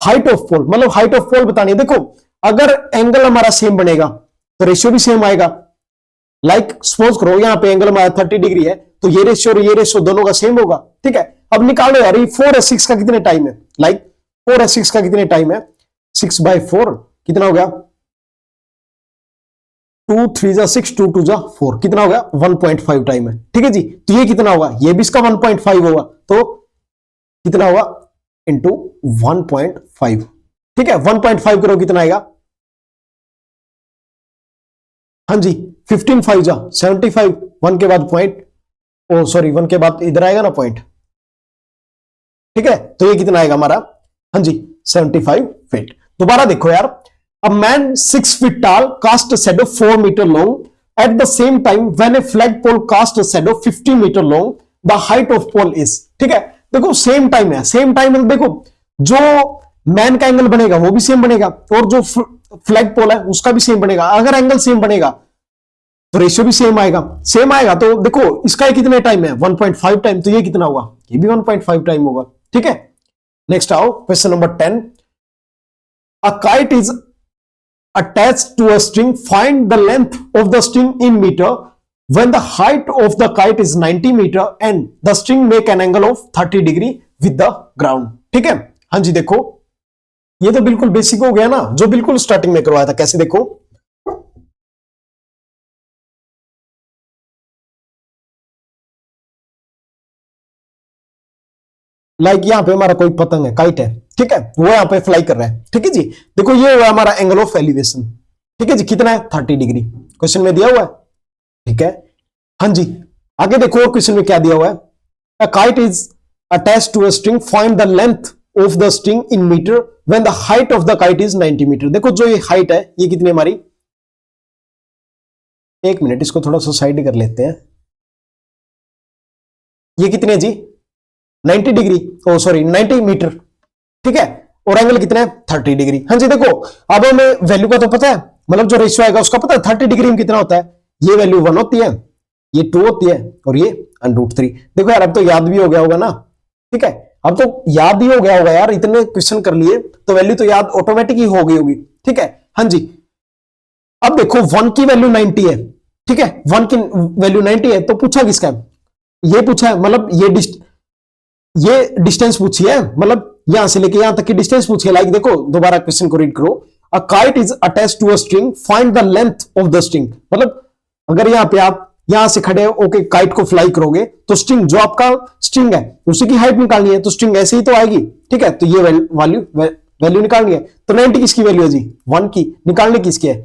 हाइट ऑफ पोल, मतलब हाइट ऑफ पोल बतानी है। देखो अगर एंगल हमारा सेम बनेगा तो रेशियो भी सेम आएगा। लाइक सपोज करो यहाँ पे एंगल हमारा 30 डिग्री है, तो ये रेशियो और ये रेशियो दोनों का सेम होगा, ठीक है। अब निकालो यार, ये 4s6 का कितने टाइम है, लाइक 4s6 का कितने टाइम है, 6/4 कितना हो गया, 2 3 जा 6, 2 2 जा 4, कितना हो गया 1.5 टाइम है, ठीक है जी। तो ये कितना होगा, ये भी इसका 1.5 होगा, तो कितना होगा इंटू 1.5, ठीक है। 1.5 करो कितना आएगा, हाँ जी 15 5 जा 75, 1 के बाद पॉइंट, ओ सॉरी 1 के बाद इधर आएगा ना पॉइंट, ठीक है। तो ये कितना आएगा हमारा, हाँ जी 75 फीट। दोबारा देखो यार, a man 6 feet tall cast a shadow 4 metre long at the same time when a flag pole cast a shadow 50 metre long, the height of pole is, ठीक है। देखो सेम टाइम है, सेम टाइम मतलब देखो जो man का angle बनेगा वो भी सेम बनेगा, और जो फ्लैग पोल है उसका भी सेम बनेगा। अगर एंगल सेम बनेगा तो रेशियो भी सेम आएगा, सेम आएगा। तो देखो इसका कितने टाइम है 1.5 टाइम, तो ये कितना होगा, ये भी 1.5 टाइम होगा, ठीक है। नेक्स्ट आओ question number 10, a kite is attached to a string, find the length of the string in meter when the height of the kite is 90 meter and the string make an angle of 30 degree with the ground, ठीक है। हाँ जी, देखो ये तो बिल्कुल basic हो गया ना, जो बिल्कुल स्टार्टिंग में करवाया था। कैसे, देखो लाइक यहां पे हमारा कोई पतंग है, काइट है, ठीक है, वो यहां पे फ्लाई कर रहा है, ठीक है जी। देखो ये हुआ हमारा एंगल ऑफ एलिवेशन, ठीक है जी, कितना है 30 डिग्री, क्वेश्चन में दिया हुआ है, ठीक है। हाँ जी, आगे देखो और क्वेश्चन में क्या दिया हुआ है, a kite is attached to a string, find the length of the string in metre when the height of the kite is 90 metre. देखो जो ये हाइट है ये कितनी हमारी, एक मिनट इसको थोड़ा सा साइड कर लेते हैं, ये कितने है जी 90 डिग्री, ओ सॉरी 90 मीटर, ठीक है, और एंगल कितना है 30 डिग्री। हाँ जी, देखो अब हमें वैल्यू का तो पता है, मतलब जो रेशियो आएगा उसका पता है, 30 डिग्री में कितना होता है, ये वैल्यू 1 होती है, ये 2 होती है, और ये √3। देखो यार अब तो याद भी हो गया होगा ना, ठीक है, अब तो याद ही हो गया होगा यार, इतने क्वेश्चन कर लिए तो वैल्यू तो याद ऑटोमेटिक ही हो गई होगी, ठीक है। हाँ जी, अब देखो 1 की वैल्यू 90 है, ठीक है, 1 की वैल्यू 90 है, तो पूछा किसका है, ये पूछा है, मतलब ये डिस्टेंस पूछी है, मतलब यहां से लेके यहां तक की डिस्टेंस पूछी है। लाइक देखो दोबारा क्वेश्चन को रीड करो, a kite is attached to a string, find the length of the string. मतलब अगर यहां पे आप यहां से खड़े होके काइट को फ्लाई करोगे तो स्ट्रिंग जो आपका स्ट्रिंग है उसी की हाइट निकालनी है, तो स्ट्रिंग ऐसे ही तो आएगी, ठीक है। तो ये वैल्यू निकालनी है, तो 90 किसकी वैल्यू है जी 1 की, निकालने किसकी है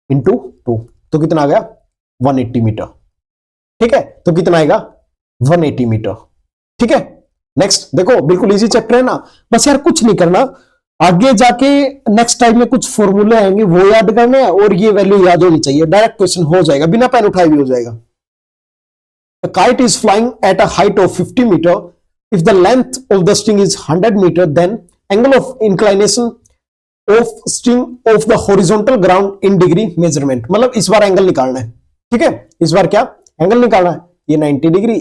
इंटू 2, तो कितना आ गया 180 मीटर, ठीक है। तो कितना आएगा 180 मीटर, ठीक है। नेक्स्ट देखो बिल्कुल इजी चैप्टर है ना, बस यार कुछ नहीं करना, आगे जाके नेक्स्ट टाइम में कुछ फॉर्मूले आएंगे वो याद करने हैं, और ये वैल्यू याद होनी चाहिए, डायरेक्ट क्वेश्चन हो जाएगा, बिना पेन उठाए भी हो जाएगा। A kite is flying at a height of 50 meter. If the length of the string is 100 meter, then angle of inclination of string of the horizontal ground in degree measurement, मतलब इस बार angle निकालना है, ठीक है, इस बार क्या angle निकालना है, ये 90 डिग्री,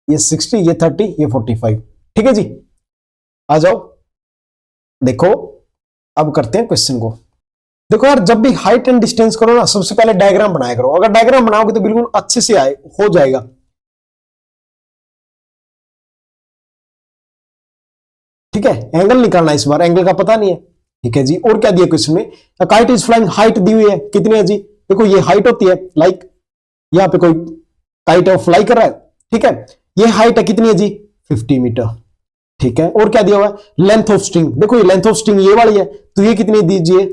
ये 60, ये 30, ये 45, ठीक है जी। आ जाओ देखो अब करते हैं क्वेश्चन को। देखो यार, जब भी हाइट एंड डिस्टेंस करो ना, सबसे पहले डायग्राम बनाया करो। अगर डायग्राम बनाओगे तो बिल्कुल अच्छे से आए हो जाएगा। ठीक है, एंगल निकालना इस बार, एंगल का पता नहीं है। ठीक है जी, और क्या दिया क्वेश्चन में? काइट इज फ्लाइंग, हाइट दी हुई है कितनी है जी? देखो ये हाइट होती है, लाइक यहाँ पे कोई काइट ऑफ फ्लाई कर रहा है। ठीक है, ये हाइट है कितनी है जी? 50 मीटर। ठीक है, और क्या दिया हुआ है? लेंथ ऑफ स्ट्रिंग, देखो ये लेंथ ऑफ स्ट्रिंग ये वाली है, तो ये कितनी दीजिए?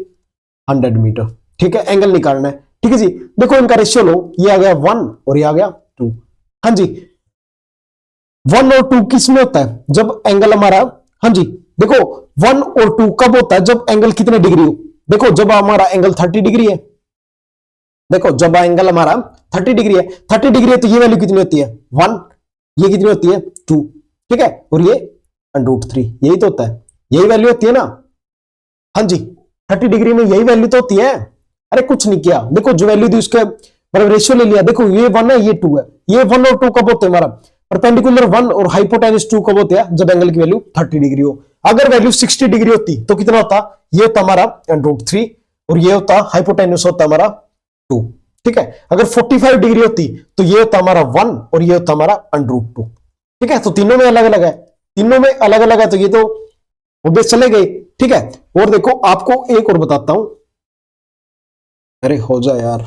100 मीटर। ठीक है, एंगल निकालना है। ठीक है जी, देखो इनका रेशियो लो, ये आ गया 1 और ये आ गया 2। हाँ जी, 1 और 2 किस में होता है? जब एंगल हमारा, हाँ जी देखो 1 और 2 कब होता है? जब एंगल कितने डिग्री हो? देखो जब हमारा एंगल 30 डिग्री है, देखो जब एंगल हमारा 30 डिग्री है, 30 डिग्री है तो ये वैल्यू कितनी होती है? 1। ये कितनी होती है? 2। ठीक है, और ये √3, यही तो होता है, यही वैल्यू होती है ना। हाँ जी, 30 डिग्री में यही वैल्यू तो होती है। अरे कुछ नहीं किया, देखो जो वैल्यू दी उसके मतलब रेशियो ले लिया। देखो ये 1 है, ये 2 है। ये 1 और 2 कब होते हैं? हमारा परपेंडिकुलर 1 और हाइपोटेन्यूज 2 कब होते हैं? जब एंगल की वैल्यू 30 डिग्री हो। अगर वैल्यू 60 डिग्री होती तो कितना होता? ये होता हमारा √3 और ये होता हाइपोटेन्यूज होता हमारा 2। ठीक है, अगर 45 डिग्री होती तो ये होता हमारा 1 और ये होता हमारा √2। ठीक है, तो तीनों में अलग अलग है, तीनों में अलग अलग है, तो ये तो ऑब्वियस चले गए। ठीक है, और देखो आपको एक और बताता हूं। अरे हो जाए यार।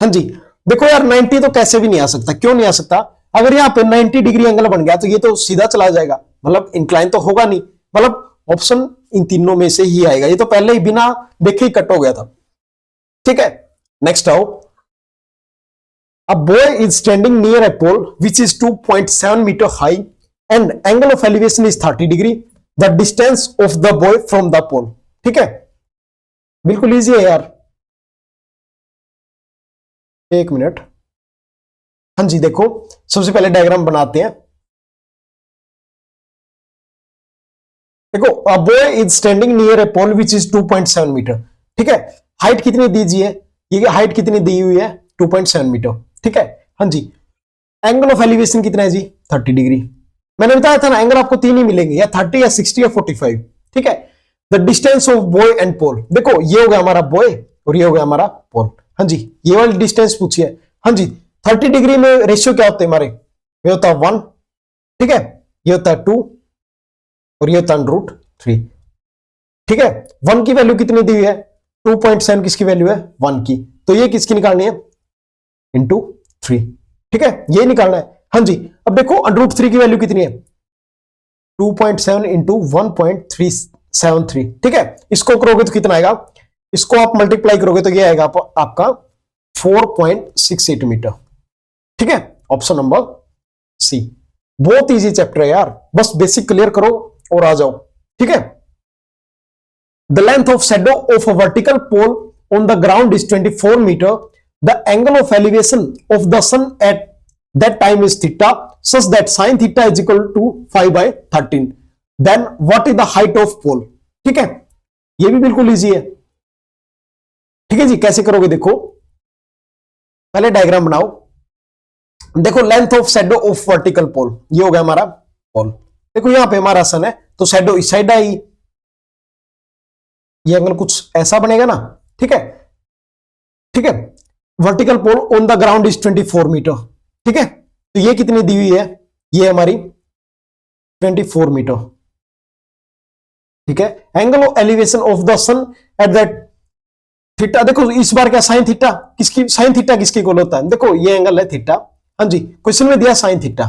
हाँ जी, देखो यार 90 तो कैसे भी नहीं आ सकता। क्यों नहीं आ सकता? अगर यहाँ पे 90 डिग्री एंगल बन गया तो ये तो सीधा चला जाएगा, मतलब इंक्लाइन तो होगा नहीं। मतलब ऑप्शन इन तीनों में से ही आएगा। ये तो पहले ही बिना देखे ही कट हो गया था। ठीक है, नेक्स्ट आओ। A boy is standing near a pole which is 2.7 meter high and angle of elevation is 30 degree. The distance of the boy from the pole. ठीक है, बिल्कुल इजी है यार। एक मिनट। हाँ जी, देखो सबसे पहले डायग्राम बनाते हैं। देखो a boy is standing near a pole which is 2.7 metre. ठीक है, हाइट कितनी दीजिए? ये हाइट कितनी दी हुई है? 2.7 मीटर। ठीक है, हाँ जी, एंगल ऑफ एलिवेशन कितना है जी? 30 डिग्री। मैंने बताया था ना, एंगल आपको तीन ही मिलेंगे, या 30 या 60 या 45। ठीक है, the distance of boy and pole, देखो ये हो गया हमारा बॉय और ये हो गया हमारा पोल। हाँ जी, ये वाली डिस्टेंस पूछिए। हाँ जी, 30 डिग्री में रेशियो क्या होते हैं हमारे? ये होता है 1। ठीक है, ये होता है 2 और ये होता है √3। ठीक है, 1 की वैल्यू कितनी दी हुई है? 2.7 किसकी वैल्यू है? 1 की। तो ये किसकी निकालनी है? इंटू 3। ठीक है, ये निकालना है। हाँ जी, अब देखो √3 की वैल्यू कितनी है? 2.7 इंटू 1.373। ठीक है, इसको करोगे तो कितना आएगा? इसको आप मल्टीप्लाई करोगे तो ये आएगा आपका 4.68 मीटर। ठीक है, ऑप्शन नंबर सी। बहुत इजी चैप्टर है यार, बस बेसिक क्लियर करो और आ जाओ। ठीक है, the length of shadow of a vertical pole on the ground is 24 metre. The angle of elevation of the sun at that time is theta, such that sin theta is equal to 5/13. Then what is the height of pole? ठीक है, ये भी बिल्कुल easy है। ठीक है जी, कैसे करोगे? देखो पहले डायग्राम बनाओ। देखो length of shadow of vertical pole, ये हो गया हमारा पोल। देखो यहां पे हमारा सन है तो शैडो इस साइड आई, ये एंगल कुछ ऐसा बनेगा ना। ठीक है, ठीक है, vertical pole on the ground is 24 metre. ठीक है, तो ये कितनी दी हुई है? ये हमारी 24 मीटर। ठीक है, angle of elevation of the sun at that theta, देखो इस बार क्या साइन थीटा किसकी? साइन थीटा किसके इक्वल होता है? देखो ये एंगल है थीटा। हाँ जी, क्वेश्चन में दिया साइन थीटा।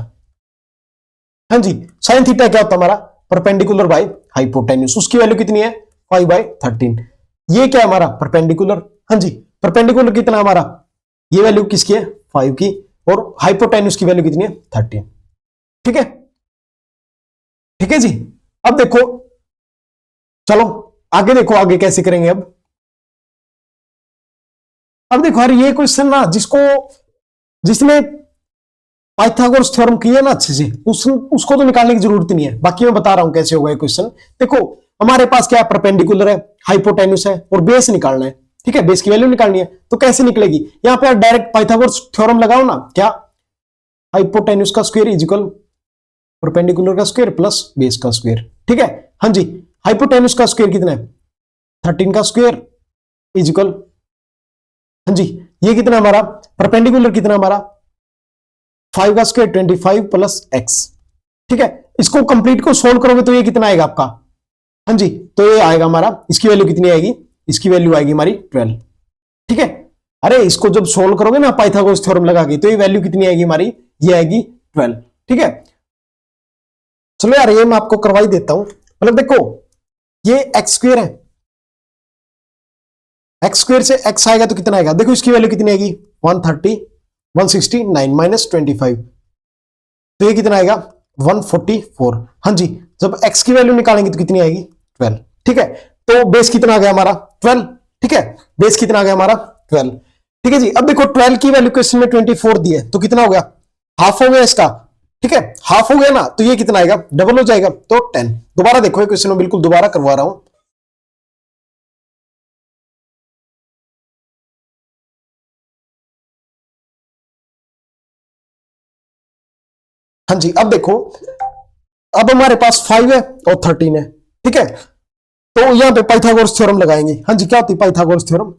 हाँ जी, साइन थीटा क्या होता है हमारा? Perpendicular by hypotenuse. उसकी वैल्यू कितनी है? 5/13। ये क्या है हमारा? परपेंडिकुलर। हाँ जी, परपेंडिकुलर कितना हमारा? ये वैल्यू किसकी है? 5 की। और हाइपोटेन्यूज की वैल्यू कितनी है? 13। ठीक है, ठीक है जी। अब देखो, चलो आगे देखो, आगे कैसे करेंगे। अब देखो यार, ये क्वेश्चन ना जिसने पाइथागोरस थ्योरम किया ना अच्छे से, उसको तो निकालने की जरूरत नहीं है। बाकी मैं बता रहा हूं कैसे होगा ये क्वेश्चन। देखो हमारे पास क्या है? परपेंडिकुलर है, हाइपोटेन्यूज है और बेस निकालना है। ठीक है, बेस की वैल्यू निकालनी है, तो कैसे निकलेगी? यहां पे डायरेक्ट पाइथागोरस थ्योरम लगाओ ना। क्या? हाइपोटेन्यूज का स्क्वायर इज इक्वल परपेंडिकुलर का स्क्वायर प्लस बेस का स्क्वायर। ठीक है, हाँ जी, हाइपोटेन्यूज का स्क्वायर कितना है? 13 का स्क्वायर इज इक्वल, हाँ जी ये कितना हमारा परपेंडिकुलर कितना हमारा 5 का स्क्वायर 25 प्लस एक्स। ठीक है, इसको कंप्लीट को सोल्व करोगे तो ये कितना आएगा आपका, हाँ जी तो ये आएगा हमारा, इसकी वैल्यू कितनी आएगी, इसकी वैल्यू आएगी हमारी 12। ठीक है, अरे इसको जब सोल्व करोगे ना पाइथागोरस थ्योरम लगा के तो ये वैल्यू कितनी आएगी हमारी, ये आएगी 12। ठीक है, चलो यार ये मैं आपको करवा ही देता हूं। मतलब देखो ये एक्स स्क्वायर है, एक्स स्क्वायर से एक्स आएगा तो कितना आएगा, देखो इसकी वैल्यू कितनी आएगी 130 169 माइनस 25, तो ये कितना आएगा 144। हाँ जी, जब x की वैल्यू निकालेंगे तो कितनी आएगी 12। ठीक है, तो बेस कितना आ गया हमारा 12। ठीक है, बेस कितना आ गया हमारा 12। ठीक है जी, अब देखो 12 की वैल्यू क्वेश्चन में 24 दी है तो कितना हो गया, हाफ हो गया इसका। ठीक है, हाफ हो गया ना तो ये कितना आएगा, डबल हो जाएगा तो 10। दोबारा देखो ये क्वेश्चन में बिल्कुल दोबारा करवा रहा हूं। हाँ जी, अब देखो अब हमारे पास 5 है और 13 है। ठीक है, तो यहां पे पाइथागोरस थ्योरम लगाएंगे। हाँ जी, क्या होती है पाइथागोरस थ्योरम,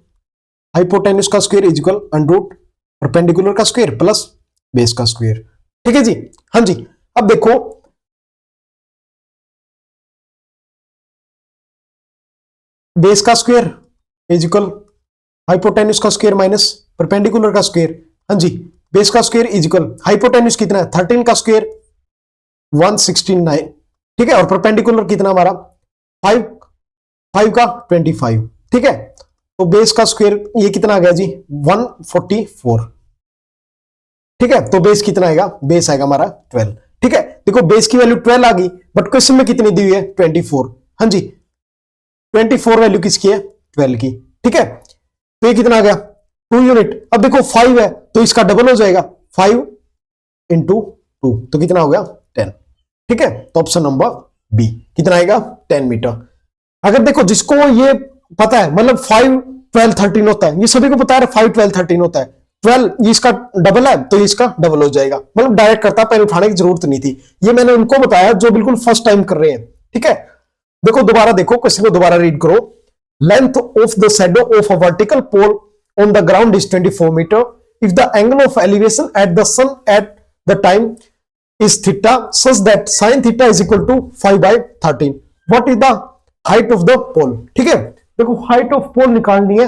हाइपोटेन्यूज का square is equal under root perpendicular का स्क्वायर प्लस बेस का स्क्वायर। ठीक है जी, हाँ जी, अब देखो बेस का स्क्वायर इज इक्वल हाइपोटेन्यूज का स्क्वायर माइनस परपेंडिकुलर का स्क्वायर। हाँ जी, बेस का स्क्वायर इज इक्वल हाइपोटेन्यूज कितना है 13 का स्क्वायर 169। ठीक है, और परपेंडिकुलर कितना हमारा 5 का 25। ठीक है, तो बेस का स्क्वायर ये कितना आ गया जी 144। ठीक है, तो बेस कितना आएगा, बेस आएगा हमारा 12। ठीक है, देखो बेस की वैल्यू 12 आ गई बट क्वेश्चन में कितनी दी हुई है 24। हाँ जी, 24 वैल्यू किसकी है 12 की। ठीक है, तो ये कितना आ गया 2 यूनिट। अब देखो 5 है तो इसका डबल हो जाएगा 5 इंटू 2 तो कितना हो गया 10। ठीक है, तो ऑप्शन नंबर बी कितना आएगा 10 मीटर। अगर देखो जिसको ये पता है मतलब 5 12 13 होता है, ये सभी को पता है 5 12 13 होता है, 12 ये इसका डबल है तो इसका डबल हो जाएगा। मतलब डायरेक्ट करता पहले उठाने की जरूरत नहीं थी, ये मैंने उनको बताया जो बिल्कुल फर्स्ट टाइम कर रहे हैं। ठीक है, देखो दोबारा देखो क्वेश्चन को दोबारा रीड करो। Length of the shadow of a vertical pole on the ground is 24 metre if the angle of elevation at the sun at the time is theta such that sin theta is equal to 5/13. What is the height of the pole? ठीक है, देखो height of पोल निकालनी है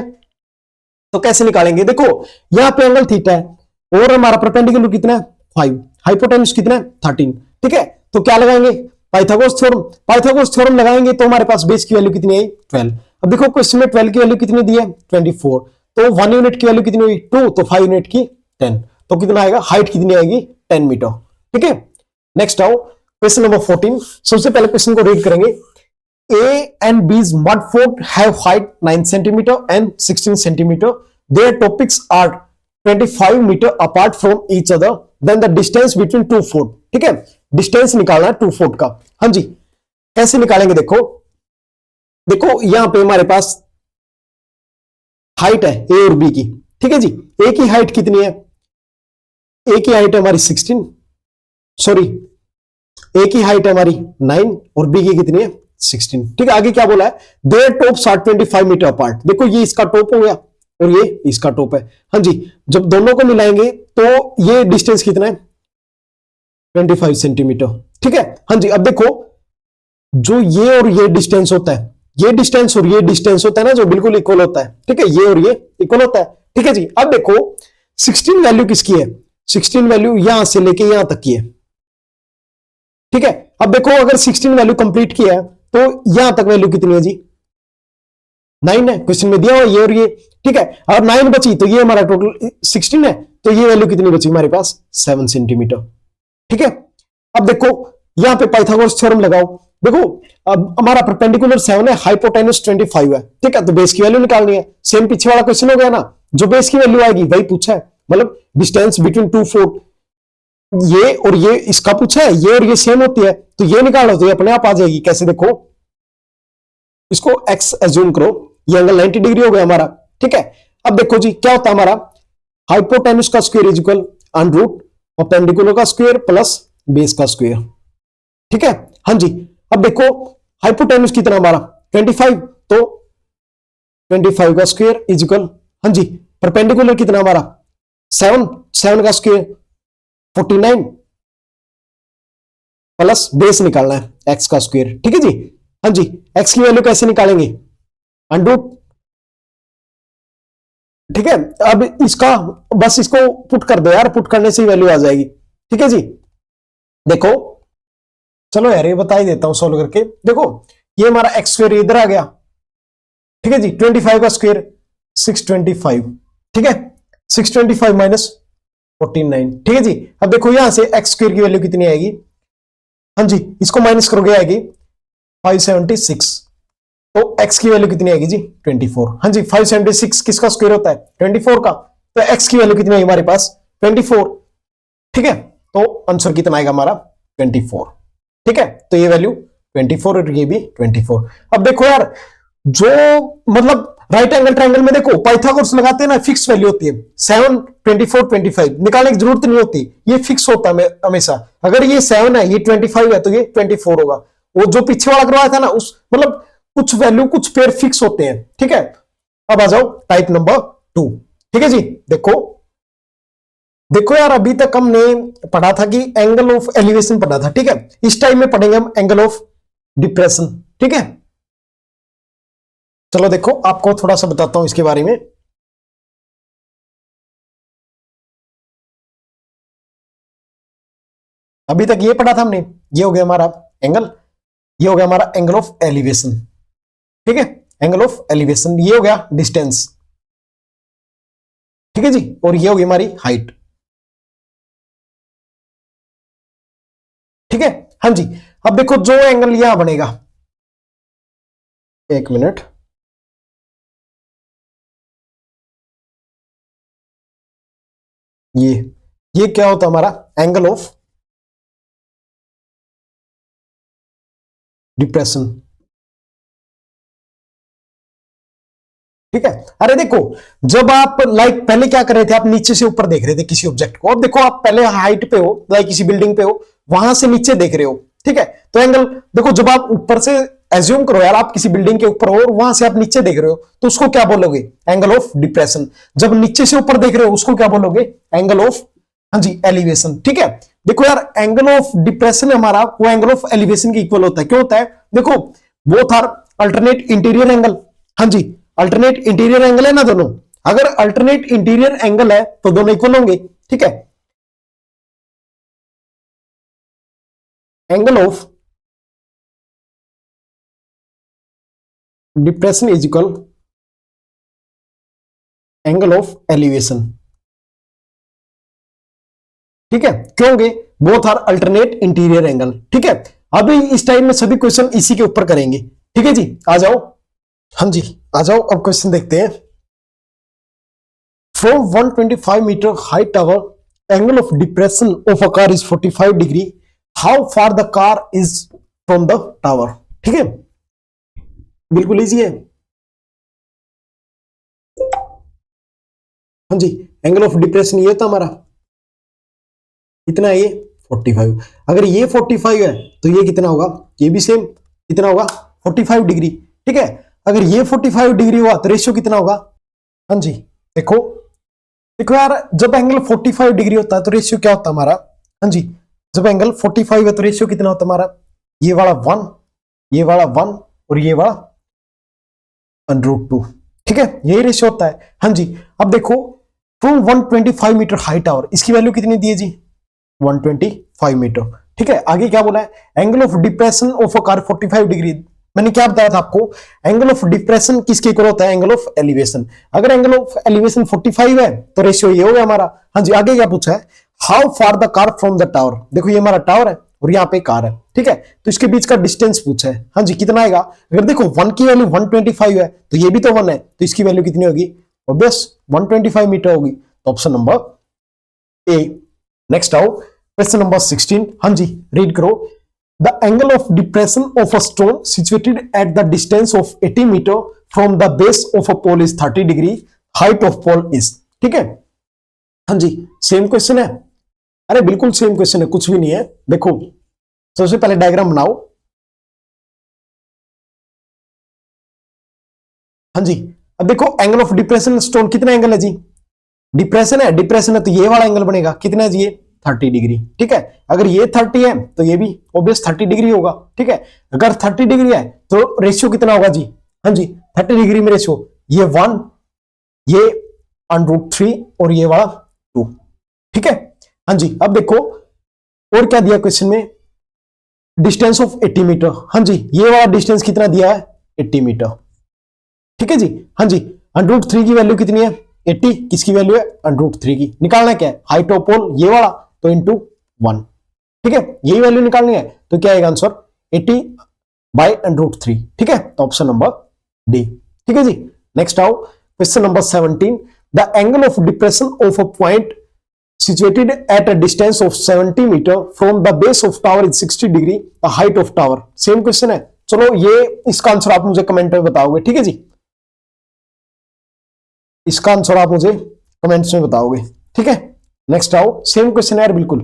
तो कैसे निकालेंगे, देखो यहां पे एंगल थीटा है और हमारा परपेंडिकुलर कितना है 5, हाइपोटेन्यूज कितना है 13। ठीक है, तो क्या लगाएंगे पाइथागोरस थ्योरम। पाइथागोरस थ्योरम लगाएंगे तो हमारे पास बेस की वैल्यू कितनी आई 12। अब देखो क्वेश्चन में 12 की वैल्यू कितनी दी है 24, तो 1 यूनिट की वैल्यू कितनी हुई 2, तो 5 यूनिट की 10, तो कितना आएगा हाइट कितनी आएगी 10 मीटर। ठीक है, नेक्स्ट आओ क्वेश्चन नंबर 14। सबसे पहले क्वेश्चन को रीड करेंगे। A and B's mud fort have height 9 centimeter and 16 centimeter. Their topics are 25 meter apart from each other. Then the distance between two fort. ठीक है, डिस्टेंस निकालना है 2 फुट का। हाँ जी, कैसे निकालेंगे देखो, देखो यहां पे हमारे पास हाइट है A और B की। ठीक है जी, A की हाइट कितनी है, A की हाइट है हमारी 16, सॉरी ए की हाइट है हमारी 9 और बी की कितनी है 16। ठीक है, आगे क्या बोला है their tops are 25 metre apart. देखो ये इसका टॉप हो गया और ये इसका टॉप है। हाँ जी, जब दोनों को मिलाएंगे तो ये डिस्टेंस कितना है 25 सेंटीमीटर। ठीक है, हाँ जी, अब देखो जो ये और ये डिस्टेंस होता है, ये डिस्टेंस और ये डिस्टेंस होता है ना जो बिल्कुल इक्वल होता है। ठीक है, ये और ये इक्वल होता है। ठीक है जी, अब देखो 16 वैल्यू किसकी है, 16 वैल्यू यहां से लेके यहां तक की है। ठीक है, अब देखो अगर 16 वैल्यू कंप्लीट किया है तो यहां तक वैल्यू कितनी है जी 9 है, क्वेश्चन में दिया हुआ ये और ये। ठीक है, और 9 बची तो ये हमारा टोटल 16 है, तो ये वैल्यू कितनी बची हमारे पास 7 सेंटीमीटर। ठीक है, अब देखो यहां पे पाइथागोरस थ्योरम लगाओ। देखो अब हमारा परपेंडिकुलर 7 है, हाइपोटेन्यूज 25 है। ठीक है, तो बेस की वैल्यू निकालनी है। सेम पीछे वाला क्वेश्चन हो गया ना, जो बेस की वैल्यू आएगी वही पूछा है, मतलब डिस्टेंस बिटवीन 2 फुट, ये और ये इसका पूछा है, ये और ये सेम होती है तो ये निकालो तो ये अपने आप आ जाएगी। कैसे, देखो इसको x एज्यूम करो, ये एंगल 90 डिग्री हो गया हमारा। ठीक है, अब देखो जी क्या होता है हमारा हाइपोटेन्यूज का square is equal under root perpendicular का स्क्वायर प्लस बेस का स्क्वायर। ठीक है, हाँ जी, अब देखो हाइपोटेन्यूज कितना हमारा 25, तो 25 का स्क्वायर इज इक्वल, हाँ जी, परपेंडिकुलर कितना हमारा 7, 7 का स्क्वायर 49 प्लस बेस निकालना है एक्स का स्क्वायर, ठीक है जी। हाँ जी, एक्स की वैल्यू कैसे निकालेंगे, अंडरूट, ठीक है। अब इसका बस इसको पुट कर दो यार, पुट करने से ही वैल्यू आ जाएगी, ठीक है जी। देखो चलो यार ये बता ही देता हूं सोल्व करके। देखो ये हमारा एक्स स्क्वायर इधर आ गया, ठीक है जी, 25 का स्क्वायर 625, ठीक है, 625 माइनस 49, ठीक है जी। अब देखो यहां से एक्स स्क्वायर की वैल्यू कितनी आएगी, हाँ जी, इसको माइनस करोगे आएगी 576, तो x की वैल्यू कितनी आएगी जी 24, हाँ जी, 576 किसका स्क्वायर होता है 24 का, तो x की वैल्यू कितनी है हमारे पास 24, ठीक है, तो आंसर कितना आएगा हमारा 24, ठीक है, तो ये वैल्यू 24 और ये भी 24। अब देखो यार जो मतलब राइट एंगल ट्रायंगल में देखो पाइथागोरस लगाते हैं ना, फिक्स वैल्यू होती है 7, 24, 25 निकालने की जरूरत नहीं होती, ये फिक्स होता है हमेशा। अगर ये 7 है, ये 25 है, तो ये 24 होगा। वो जो पीछे वाला करवाया था ना, उस मतलब कुछ वैल्यू कुछ पेयर फिक्स होते हैं, ठीक है। अब आ जाओ टाइप नंबर 2, ठीक है जी। देखो देखो यार अभी तक हमने पढ़ा था कि एंगल ऑफ एलिवेशन पढ़ा था, ठीक है। इस टाइम में पढ़ेंगे हम एंगल ऑफ डिप्रेशन, ठीक है। चलो देखो आपको थोड़ा सा बताता हूं इसके बारे में। अभी तक ये पढ़ा था हमने, ये हो गया हमारा एंगल, ये हो गया हमारा एंगल ऑफ एलिवेशन, ठीक है, एंगल ऑफ एलिवेशन, ये हो गया डिस्टेंस, ठीक है जी, और ये होगी हमारी हाइट, ठीक है। हाँ जी, अब देखो जो एंगल यहां बनेगा, एक मिनट, ये क्या होता है हमारा एंगल ऑफ डिप्रेशन, ठीक है। अरे देखो जब आप लाइक पहले क्या कर रहे थे, आप नीचे से ऊपर देख रहे थे किसी ऑब्जेक्ट को, अब देखो आप पहले हाइट पे हो, लाइक किसी बिल्डिंग पे हो, वहां से नीचे देख रहे हो, ठीक है, तो एंगल देखो जब आप ऊपर से एज्यूम करो यार आप किसी बिल्डिंग के ऊपर हो और वहां से आप नीचे देख रहे हो, तो उसको क्या बोलोगे एंगल ऑफ डिप्रेशन। जब नीचे से ऊपर देख रहे हो उसको क्या बोलोगे एंगल ऑफ, हाँ जी, एलिवेशन, ठीक है। देखो यार एंगल ऑफ डिप्रेशन हमारा वो एंगल ऑफ एलिवेशन के इक्वल होता है, क्यों होता है, देखो both are alternate interior angle, हाँ जी, अल्टरनेट इंटीरियर एंगल है ना दोनों, अगर अल्टरनेट इंटीरियर एंगल है तो दोनों इक्वल होंगे, ठीक है। Angle of depression is equal angle of elevation, ठीक है, क्यों होंगे, both are alternate interior angle, ठीक है। अभी इस टाइम में सभी क्वेश्चन इसी के ऊपर करेंगे, ठीक है जी, आ जाओ, हाँ जी, आ जाओ अब क्वेश्चन देखते हैं। From 125 metre height tower, angle of depression of a car is 45 degree, how far the car is from the tower, ठीक है, बिल्कुल इजी है, हाँ जी, एंगल ऑफ डिप्रेशन ये था हमारा, कितना है ये 45, अगर ये 45 है तो ये कितना होगा, ये भी सेम कितना होगा 45 डिग्री, ठीक है। अगर ये 45 डिग्री हुआ तो रेशियो कितना होगा, हाँ जी, देखो देखो यार जब एंगल 45 डिग्री होता है तो रेशियो क्या होता है हमारा, हाँ जी, जब एंगल 45 है तो रेशियो कितना होता है हमारा, ये वाला 1, ये वाला 1 और ये वाला √2, ठीक है, यही रेशियो होता है, हाँ जी। अब देखो फ्रॉम 125 मीटर हाइट टावर, इसकी वैल्यू कितनी दी है जी 125 मीटर, ठीक है। आगे क्या बोला है, angle of depression of a car 45 degree, मैंने क्या बताया था आपको, एंगल ऑफ डिप्रेशन किसके इक्वल होता है एंगल ऑफ एलिवेशन, अगर एंगल ऑफ एलिवेशन 45 है तो रेशियो ये हो गया हमारा, हाँ जी। आगे क्या पूछा है, how far the car from the tower, देखो ये हमारा टावर है और यहाँ पे कार है, ठीक है, तो इसके बीच का डिस्टेंस पूछा है, हाँ जी, कितना आएगा, अगर देखो 1 की वैल्यू 125 है तो ये भी तो 1 है, तो इसकी वैल्यू कितनी होगी, ऑब्वियस 125 मीटर होगी, तो ऑप्शन नंबर ए। नेक्स्ट आओ क्वेश्चन नंबर 16, हाँ जी, रीड करो, the angle of depression of a stone situated at the distance of 80 meter from the base of a pole is 30 degree, height of pole is, ठीक है, हाँ जी, same question है, अरे बिल्कुल same question है, कुछ भी नहीं है। देखो सबसे पहले डायग्राम बनाओ, हाँ जी, अब देखो एंगल ऑफ डिप्रेशन स्टोन कितना एंगल है जी, डिप्रेशन है, डिप्रेशन है तो ये वाला एंगल बनेगा कितना है जी, ये 30 डिग्री। ठीक है, अगर ये 30 है तो ये भी ऑब्वियस 30 डिग्री होगा। ठीक है, अगर 30 डिग्री है तो रेशियो कितना होगा जी, हाँ जी 30 डिग्री में रेशियो ये 1, ये √3 और ये वाला 2। ठीक है, हाँ जी। अब देखो और क्या दिया क्वेश्चन में, डिस्टेंस ऑफ 80 मीटर। हाँ जी, ये वाला डिस्टेंस कितना दिया है, 80 मीटर। ठीक है जी, हाँ जी। √3 की वैल्यू कितनी है, 80, किसकी वैल्यू है, √3 की। निकालना क्या है, हाइट ऑफ पोल ये वाला तो इंटू 1। ठीक है, यही वैल्यू निकालनी है तो क्या आएगा आंसर, 80/√3। ठीक है, तो ऑप्शन नंबर डी। ठीक है जी, नेक्स्ट आओ question number 17। The angle of depression of a point situated at a distance of 70 meter from the base of tower is 60 degree, the height of tower। Same question है, चलो ये इसका answer आप मुझे comment में बताओगे। ठीक है जी, इसका आंसर आप मुझे कमेंट्स में बताओगे। ठीक है, नेक्स्ट आओ, सेम क्वेश्चन है बिल्कुल।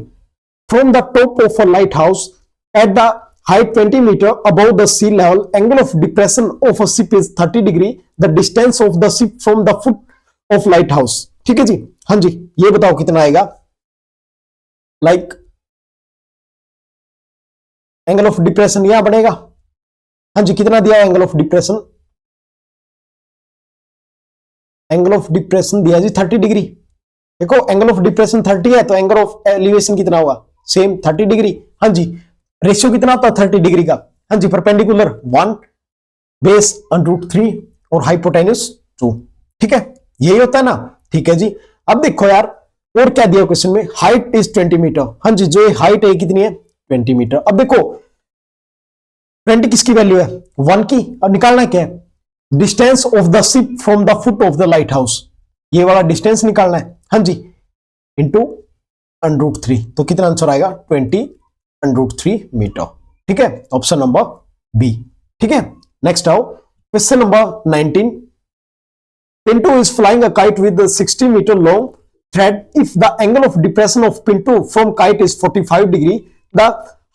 From the top of a light house at the height 20 meter above the sea level, angle of depression of a ship is 30 degree, the distance of the ship from the foot of lighthouse। ठीक है जी, हाँ जी, ये बताओ कितना आएगा, like angle of depression यहां बनेगा। हाँ जी, कितना दिया angle of depression, angle of depression दिया जी 30 डिग्री। देखो एंगल ऑफ डिप्रेशन 30 है तो एंगल ऑफ एलिवेशन कितना होगा, सेम 30 डिग्री। हाँ जी, रेशियो कितना होता है 30 डिग्री का, हाँ जी, परपेंडिकुलर 1, बेस √3 और हाइपोटेन्यूज 2। ठीक है, यही होता है ना। ठीक है जी, अब देखो यार और क्या दिया क्वेश्चन में, हाइट इज 20 मीटर। हाँ जी, जो हाइट है कितनी है, 20 मीटर। अब देखो 20 किसकी वैल्यू है, 1 की। अब निकालना क्या है, distance of the ship from the foot of the light house, ये वाला डिस्टेंस निकालना है। हाँ जी, इंटू √3, तो कितना आंसर आएगा, 20 √3 मीटर। ठीक है, ऑप्शन नंबर बी। ठीक है, नेक्स्ट आओ question number 19। Pinto is flying a kite with a 60 meter long thread. If the angle of depression of Pinto from kite is 45 degree, the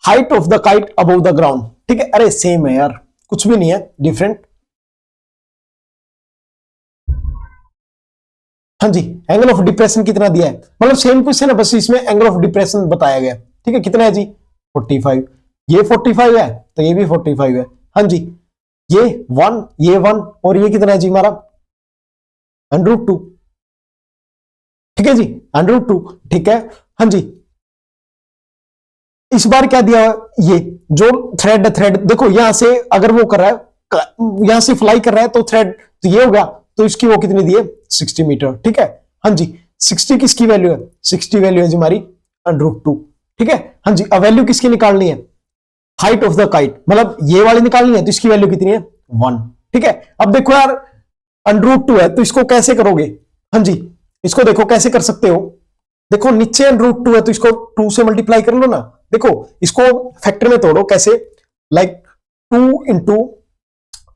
height of the kite above the ground। ठीक है, अरे same है यार, कुछ भी नहीं है different. हाँ जी, एंगल ऑफ डिप्रेशन कितना दिया है, मतलब सेम क्वेश्चन है, बस इसमें एंगल ऑफ डिप्रेशन बताया गया। ठीक है, कितना है जी, 45। ये 45 है तो ये भी 45 है। हाँ जी, ये 1, ये 1 और ये कितना है जी हमारा, √2। ठीक है जी, √2। ठीक है, हाँ जी, इस बार क्या दिया, ये जो थ्रेड है, थ्रेड देखो यहां से अगर वो कर रहा है, यहां से फ्लाई कर रहा है तो थ्रेड तो ये होगा, तो इसकी वो कितनी दी है, 60 मीटर। ठीक है, हाँ जी, 60 किसकी वैल्यू है, 60 वैल्यू है जी हमारी √2। ठीक है, हाँ जी, अब वैल्यू किसकी निकालनी है, हाइट ऑफ द काइट, मतलब ये वाली निकालनी है, तो इसकी वैल्यू कितनी है, 1। ठीक है, अब देखो यार √2 है तो इसको कैसे करोगे, हाँ जी, इसको देखो कैसे कर सकते हो, देखो नीचे √2 है तो इसको 2 से मल्टीप्लाई कर लो ना। देखो इसको फैक्टर में तोड़ो, कैसे, लाइक 2 ×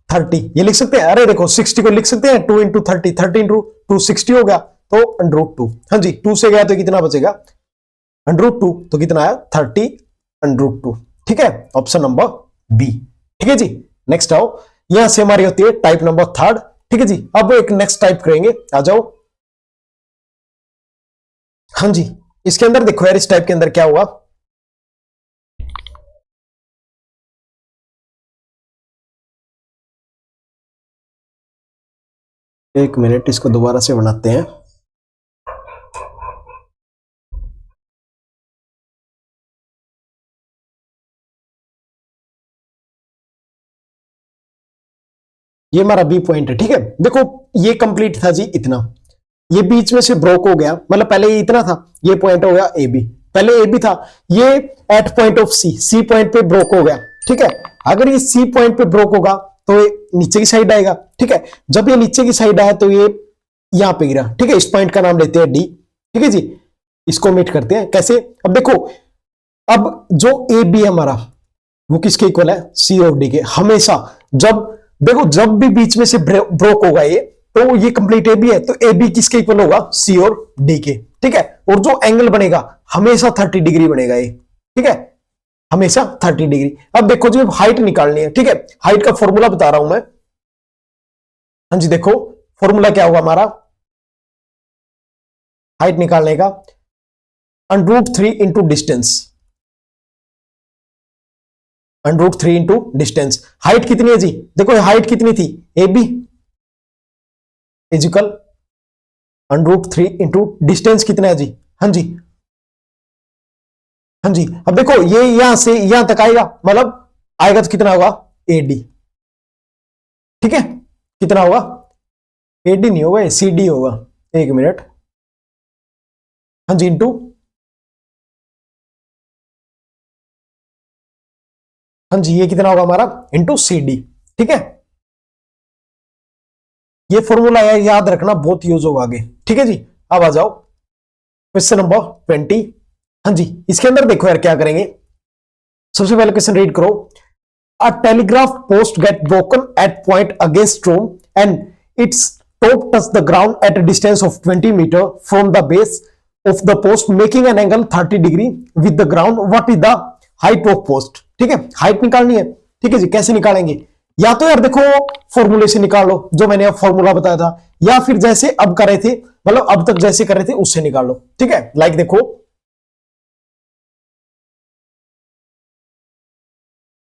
30 ये लिख सकते हैं। अरे देखो 60 को लिख सकते हैं 2 × 30, 30 × 2 60 हो गया, तो √2। हाँ जी, 2 से गया तो कितना बचेगा, √2, तो कितना आया, 30 √2। ठीक है, ऑप्शन नंबर बी। ठीक है जी, नेक्स्ट आओ, यहां से हमारी होती है टाइप नंबर 3। ठीक है जी, अब एक नेक्स्ट टाइप करेंगे, आ जाओ। हाँ जी, इसके अंदर देखो यार, इस टाइप के अंदर क्या हुआ, एक मिनट, इसको दोबारा से बनाते हैं। ये हमारा बी पॉइंट है। ठीक है, देखो ये कंप्लीट था जी इतना, ये बीच में से ब्रोक हो गया, मतलब पहले ये इतना था, ये पॉइंट हो गया ए बी, पहले ए बी था, ये at point of C, C point पे ब्रोक हो गया। ठीक है, अगर ये सी पॉइंट पे ब्रोक होगा तो ये नीचे की साइड आएगा। ठीक है, जब ये नीचे की साइड आया तो ये यहां पे गिरा। ठीक है, इस पॉइंट का नाम लेते हैं डी। ठीक है जी, इसको मीट करते हैं कैसे, अब देखो, अब जो ए बी है हमारा वो किसके इक्वल है, सी और डी के। हमेशा जब देखो, जब भी बीच में से ब्रोक होगा ये, तो ये कंप्लीट ए बी है, तो ए बी किसके इक्वल होगा, सी और डी के। ठीक है, और जो एंगल बनेगा हमेशा 30 डिग्री बनेगा ये। ठीक है, हमेशा 30 डिग्री। अब देखो जी, हाइट निकालनी है। ठीक है, हाइट का फॉर्मूला बता रहा हूं मैं। हाँ जी, देखो फॉर्मूला क्या होगा हमारा हाइट निकालने का, √3 into distance, √3 into distance. Height कितनी है जी, देखो हाइट कितनी थी, A B is equal √3 into distance कितना है जी, हाँ जी हाँ जी। अब देखो ये यहां से यहां तक आएगा, मतलब आएगा तो कितना होगा, एडी, ठीक है, कितना होगा, एडी नहीं होगा, सीडी होगा, एक मिनट, हाँ जी, इंटू, हाँ जी, ये कितना होगा हमारा, इंटू सीडी, ठीक है। ये फॉर्मूला याद रखना, बहुत यूज होगा आगे, ठीक है जी। अब आ जाओ क्वेश्चन नंबर 20। हाँ जी, इसके अंदर देखो यार क्या करेंगे, सबसे पहले क्वेश्चन रीड करो। A telegraph post get broken at point against Rome and its top touch the ground at a distance of 20 meter from the base of the post making an angle 30 degree with the ground. What is the height of post? ठीक है, height निकालनी है, ठीक है जी। कैसे निकालेंगे, या तो यार देखो फॉर्मूले से निकाल लो, जो मैंने अब फॉर्मूला बताया था, या फिर जैसे अब कर रहे थे, मतलब अब तक जैसे कर रहे थे उससे निकाल लो, ठीक है। लाइक देखो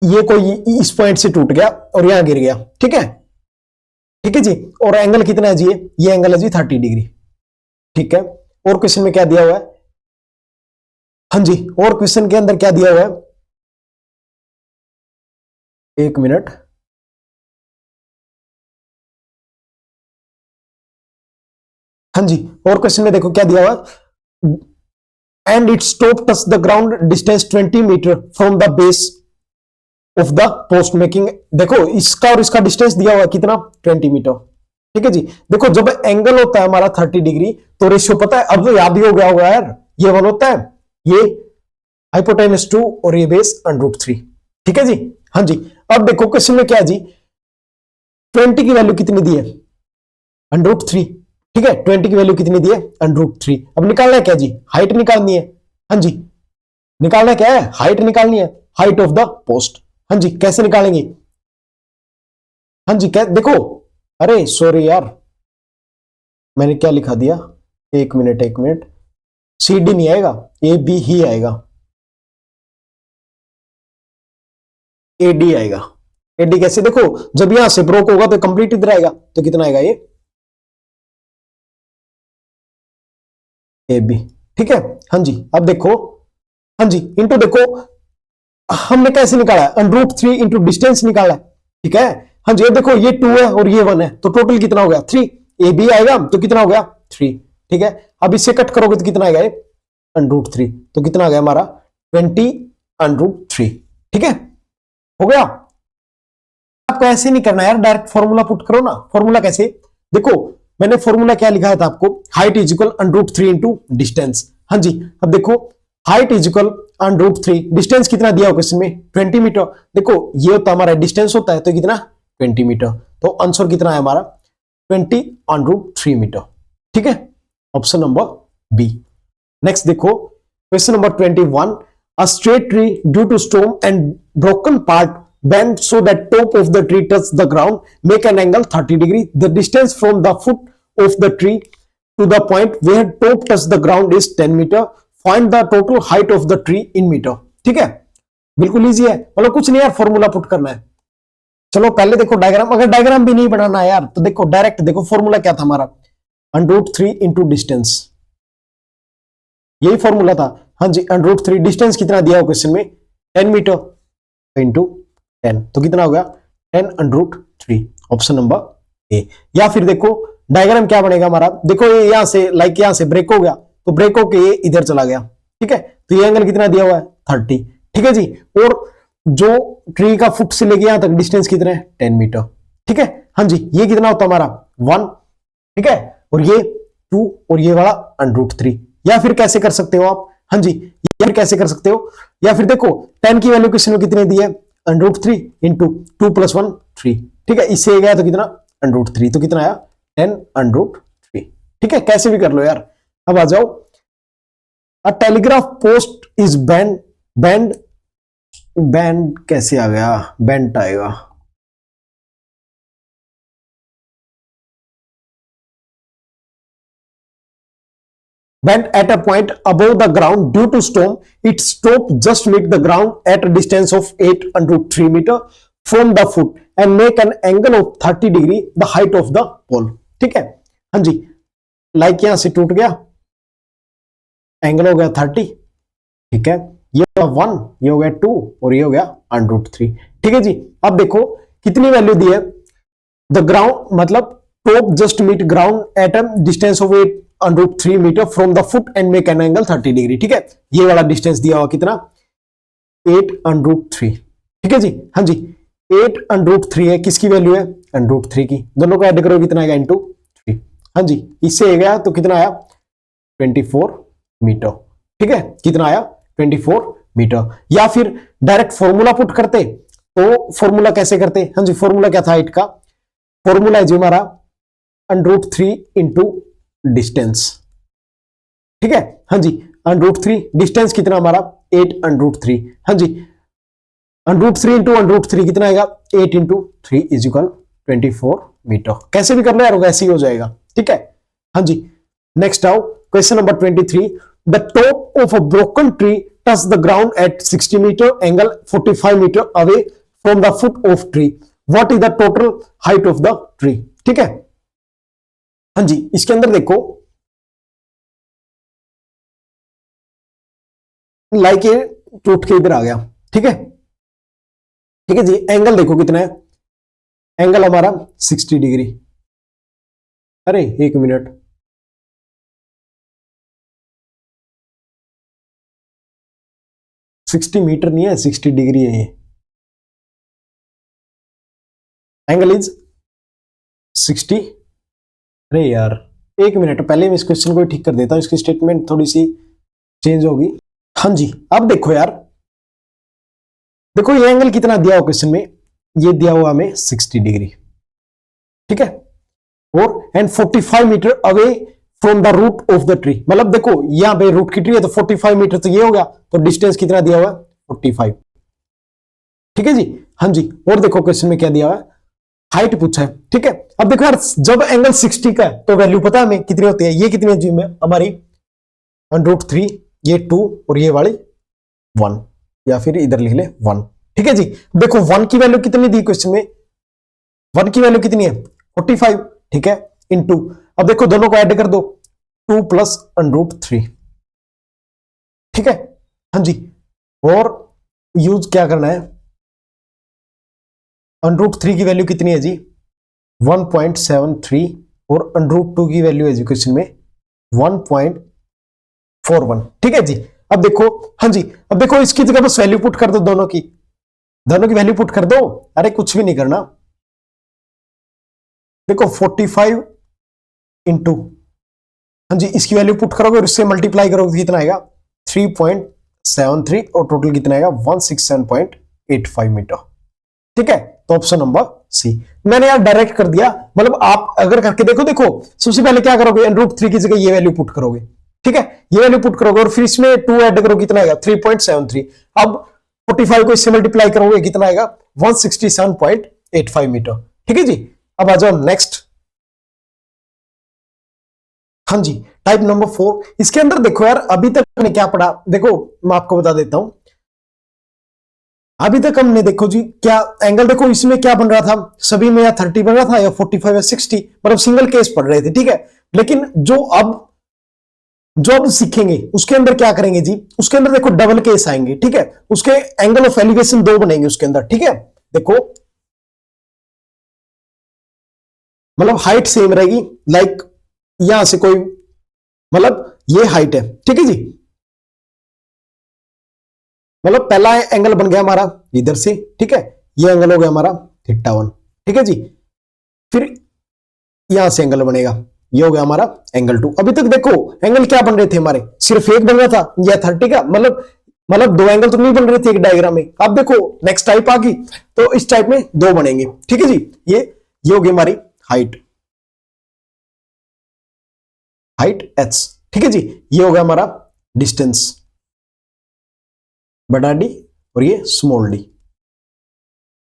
ये कोई इस पॉइंट से टूट गया और यहां गिर गया, ठीक है, ठीक है जी। और एंगल कितना है जी, ये एंगल है जी 30 डिग्री, ठीक है। और क्वेश्चन में क्या दिया हुआ है, हाँ जी, और क्वेश्चन के अंदर क्या दिया हुआ है, एक मिनट, हाँ जी, और क्वेश्चन में देखो क्या दिया हुआ है, and its top touch the ground distance 20 metre from the base of the post making. देखो इसका और इसका डिस्टेंस दिया हुआ है कितना, 20 मीटर, ठीक है जी। देखो जब एंगल होता है हमारा 30 डिग्री तो रेशियो पता है, अब तो याद ही हो गया होगा यार, ये 1 होता है, ये हाइपोटेनस 2 और ये बेस √3, ठीक है जी, हाँ जी। अब देखो क्वेश्चन में क्या है जी, 20 की वैल्यू कितनी दी है, √3, ठीक है, 20 की वैल्यू कितनी दी है, √3। अब निकालना है क्या जी, हाइट निकालनी है, हाँ जी, निकालना क्या है, हाइट निकालनी है, हाइट ऑफ द पोस्ट, हाँ जी। कैसे निकालेंगे, हाँ जी, क्या देखो, अरे सॉरी यार मैंने क्या लिखा दिया, एक मिनट एक मिनट, सी डी नहीं आएगा, ए बी ही आएगा, ए डी आएगा। ए डी कैसे, देखो जब यहां से ब्रोक होगा तो कंप्लीट इधर आएगा, तो कितना आएगा ये, ए बी, ठीक है, हाँ जी। अब देखो, हाँ जी, इंटू देखो हमने कैसे निकाला है, √3 इंटू डिस्टेंस निकाला है, ठीक है, हाँ जी। अब देखो ये 2 है और ये 1 है, तो टोटल कितना हो गया 3, ए बी आएगा तो कितना हो गया 3, ठीक है। अब इससे कट करोगे तो कितना आएगा ये, √3, तो कितना आ गया हमारा 20 √3, ठीक है, हो गया। आपको ऐसे नहीं करना यार, डायरेक्ट फॉर्मूला पुट करो ना। फॉर्मूला कैसे, देखो मैंने फॉर्मूला क्या लिखा था आपको, height is equal √3 into distance, हाँ जी। अब देखो हाइट इज इक्वल √3, डिस्टेंस कितना दिया हो क्वेश्चन में 20 मीटर, देखो ये होता हमारा डिस्टेंस होता है तो कितना 20 मीटर, तो आंसर कितना है हमारा 20 √3 मीटर, ठीक है, ऑप्शन नंबर बी। नेक्स्ट देखो question number 21, a straight tree due to storm and broken part bend so that top of the tree touch the ground, make an angle 30 degree. The distance from the foot of the tree to the point where top touch the ground is 10 meter. Find the total height of the tree in meter. ठीक है, बिल्कुल easy है, मतलब कुछ नहीं यार, formula put करना है। चलो पहले देखो डायग्राम, अगर डायग्राम भी नहीं बनाना है यार तो देखो डायरेक्ट देखो फॉर्मूला क्या था हमारा, √3 इंटू डिस्टेंस, यही फॉर्मूला था, हाँ जी। √3 डिस्टेंस कितना दिया हो क्वेश्चन में 10 मीटर इंटू 10, तो कितना हो गया 10 √3, ऑप्शन नंबर ए। या फिर देखो डायग्राम क्या बनेगा हमारा, देखो ये यहां से लाइक यहां से ब्रेक हो गया तो ब्रेक होके ये इधर चला गया, ठीक है, तो ये एंगल कितना दिया हुआ है 30, ठीक है जी। और जो ट्री का फुट से लेके यहां तक डिस्टेंस कितना है 10 मीटर, ठीक है, हाँ जी। ये कितना होता है हमारा 1, ठीक है, और ये 2 और ये वाला √3। या फिर कैसे कर सकते हो आप, हाँ जी, या फिर कैसे कर सकते हो, या फिर देखो 10 की वैल्यू क्वेश्चन में कितने दी है √3 इंटू 2 + 1 3, ठीक है, इससे गया तो कितना √3, तो कितना आया 10 √3, ठीक है, कैसे भी कर लो यार। अब आ जाओ, a telegraph post is bent bent कैसे आ गया, बेंट आएगा, went at a point above the ground due to storm. It stopped just mid the ground at a distance of 8√3 meter from the foot and make an angle of 30 degree the height of the pole. ठीक है, हाँ जी, like यहां से टूट गया, angle हो गया 30, ठीक है, ये हो गया 1, ये हो गया 2 और ये हो गया √3. ठीक है जी. अब देखो कितनी वैल्यू दी है, द ग्राउंड मतलब top just meet ground at a distance of 8√3 metre from the foot and make an angle 30 degree. ठीक है, ये वाला डिस्टेंस दिया हुआ कितना, 8√3. ठीक है जी, हाँ जी, 8√3 है, किसकी वैल्यू है, √3 की. दोनों को ऐड करो कितना आएगा, इंटू 3. हाँ जी, इससे गया तो कितना आया, 24 मीटर. ठीक है, कितना आया, 24 मीटर. या फिर डायरेक्ट फॉर्मूला पुट करते, तो फॉर्मूला कैसे करते, हाँ जी, फॉर्मूला क्या था हाइट का, फॉर्मूला है जी हमारा √3 इंटू डिस्टेंस. ठीक है, हाँ जी, √3 डिस्टेंस कितना हमारा 8√3. हाँ जी, √3 इंटू √3 कितना आएगा, 8 इंटू 3 इज इक्वल 24 मीटर. कैसे भी कर लो यार, वैसे ही हो जाएगा. ठीक है, हाँ जी. नेक्स्ट आओ question number 23. The top of a broken tree touch the ground at 60 metre angle 45 metre away from the foot of tree. What is the total height of the tree. ठीक है, हाँ जी, इसके अंदर देखो लाइक ये टूट के इधर आ गया. ठीक है, ठीक है जी. एंगल देखो कितना है, एंगल हमारा 60 डिग्री. अरे एक मिनट, सिक्सटी मीटर नहीं है, 60 डिग्री है ये. Angle is 60. अरे यार एक मिनट, पहले मैं इस क्वेश्चन को ठीक कर देता हूं, इसकी स्टेटमेंट थोड़ी सी चेंज होगी. हाँ जी, अब देखो यार, देखो ये एंगल कितना दिया हुआ क्वेश्चन में, ये दिया हुआ हमें 60 डिग्री. ठीक है, और and 45 metre away from the root of the tree. मतलब देखो यहां पे रूट की ट्री है तो 45 मीटर तो ये हो गया, तो डिस्टेंस कितना दिया हुआ है, 45. ठीक है जी, हाँ जी. और देखो क्वेश्चन में क्या दिया हुआ है, हाइट पूछा है. ठीक है, अब देखो यार, जब एंगल 60 का है तो वैल्यू पता है हमें कितनी होती है, ये कितनी है जी में हमारी √3, ये 2 और ये वाली 1, या फिर इधर लिख ले 1. ठीक है जी, देखो 1 की वैल्यू कितनी दी क्वेश्चन में, 1 की वैल्यू कितनी है, 45. ठीक है, इनटू, अब देखो दोनों को ऐड कर दो, 2 प्लस √3. ठीक है, हाँ जी. और यूज क्या करना है, √3 की वैल्यू कितनी है जी, 1.73 और √2 की वैल्यू है जी क्वेश्चन में 1.41. ठीक है जी. अब देखो, हाँ जी, अब देखो इसकी जगह बस वैल्यू पुट कर दो, दोनों की वैल्यू पुट कर दो. अरे कुछ भी नहीं करना, देखो 45 इंटू, हाँ जी, इसकी वैल्यू पुट करोगे और इससे मल्टीप्लाई करोगे कितना आएगा, 3.73 और टोटल कितना आएगा, 167.85 मीटर. ठीक है, तो ऑप्शन नंबर सी. मैंने यार डायरेक्ट कर दिया, मतलब आप अगर करके देखो, देखो सबसे पहले क्या करोगे, √3 की जगह ये वैल्यू पुट करोगे. ठीक है, ये वैल्यू पुट करोगे और फिर इसमें 2 ऐड करोगे, कितना आएगा 3.73. अब 45 को इससे मल्टीप्लाई करोगे कितना आएगा, 167.85 मीटर. ठीक है जी. अब आ जाओ नेक्स्ट. हाँ जी, टाइप नंबर 4. इसके अंदर देखो यार, अभी तक हमने क्या पढ़ा, देखो मैं आपको बता देता हूं. अभी तक हमने देखो जी क्या एंगल, देखो इसमें क्या बन रहा था, सभी में या 30 बन रहा था या 45 या 60, मतलब सिंगल केस पढ़ रहे थे. ठीक है, लेकिन जो अब सीखेंगे उसके अंदर क्या करेंगे जी, उसके अंदर देखो डबल केस आएंगे. ठीक है, उसके एंगल ऑफ एलिवेशन 2 बनेंगे उसके अंदर. ठीक है, देखो मतलब हाइट सेम रहेगी, लाइक यहां से कोई, मतलब ये हाइट है. ठीक है जी, मतलब पहला एंगल बन गया हमारा इधर से. ठीक है, ये एंगल हो गया हमारा θ1. ठीक है जी, फिर यहां से एंगल बनेगा, ये हो गया हमारा एंगल 2. अभी तक देखो एंगल क्या बन रहे थे हमारे, सिर्फ एक बन रहा था या 30 का, मतलब 2 एंगल तो नहीं बन रहे थे एक डायग्राम में. अब देखो नेक्स्ट टाइप आ गई, तो इस टाइप में 2 बनेंगे. ठीक है जी, ये होगी हमारी हाइट h. ठीक है जी, ये हो गया हमारा डिस्टेंस बड़ा डी और ये स्मॉल डी.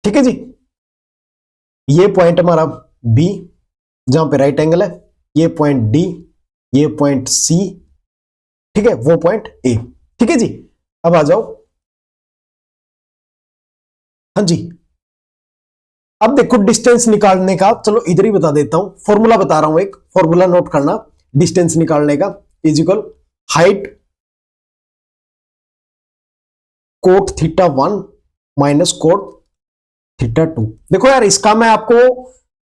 ठीक है जी, ये पॉइंट हमारा बी जहां पे राइट एंगल है, ये पॉइंट डी, ये पॉइंट सी ठीक है, वो पॉइंट ए। ठीक है जी, अब आ जाओ। हाँ जी, अब देखो डिस्टेंस निकालने का, चलो इधर ही बता देता हूं, फॉर्मूला बता रहा हूं, एक फॉर्मूला नोट करना डिस्टेंस निकालने का, is equal height coat theta 1 minus cot theta 2। देखो यार, इसका मैं आपको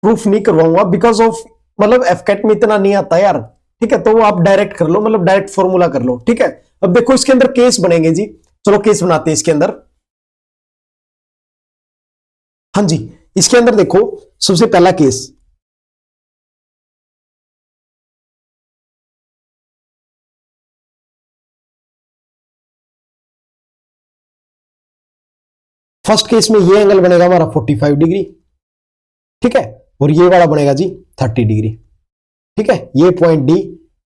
प्रूफ नहीं करवाऊंगा बिकॉज ऑफ, मतलब एफकेट में इतना नहीं आता यार। ठीक है, तो आप डायरेक्ट कर लो, मतलब डायरेक्ट फॉर्मूला कर लो। ठीक है, अब देखो इसके अंदर केस बनेंगे जी, चलो केस बनाते हैं इसके अंदर। हाँ जी, इसके अंदर देखो सबसे पहला केस, फर्स्ट केस में ये एंगल बनेगा हमारा 45 डिग्री। ठीक है, और ये वाला बनेगा जी 30 डिग्री। ठीक है, ये पॉइंट डी,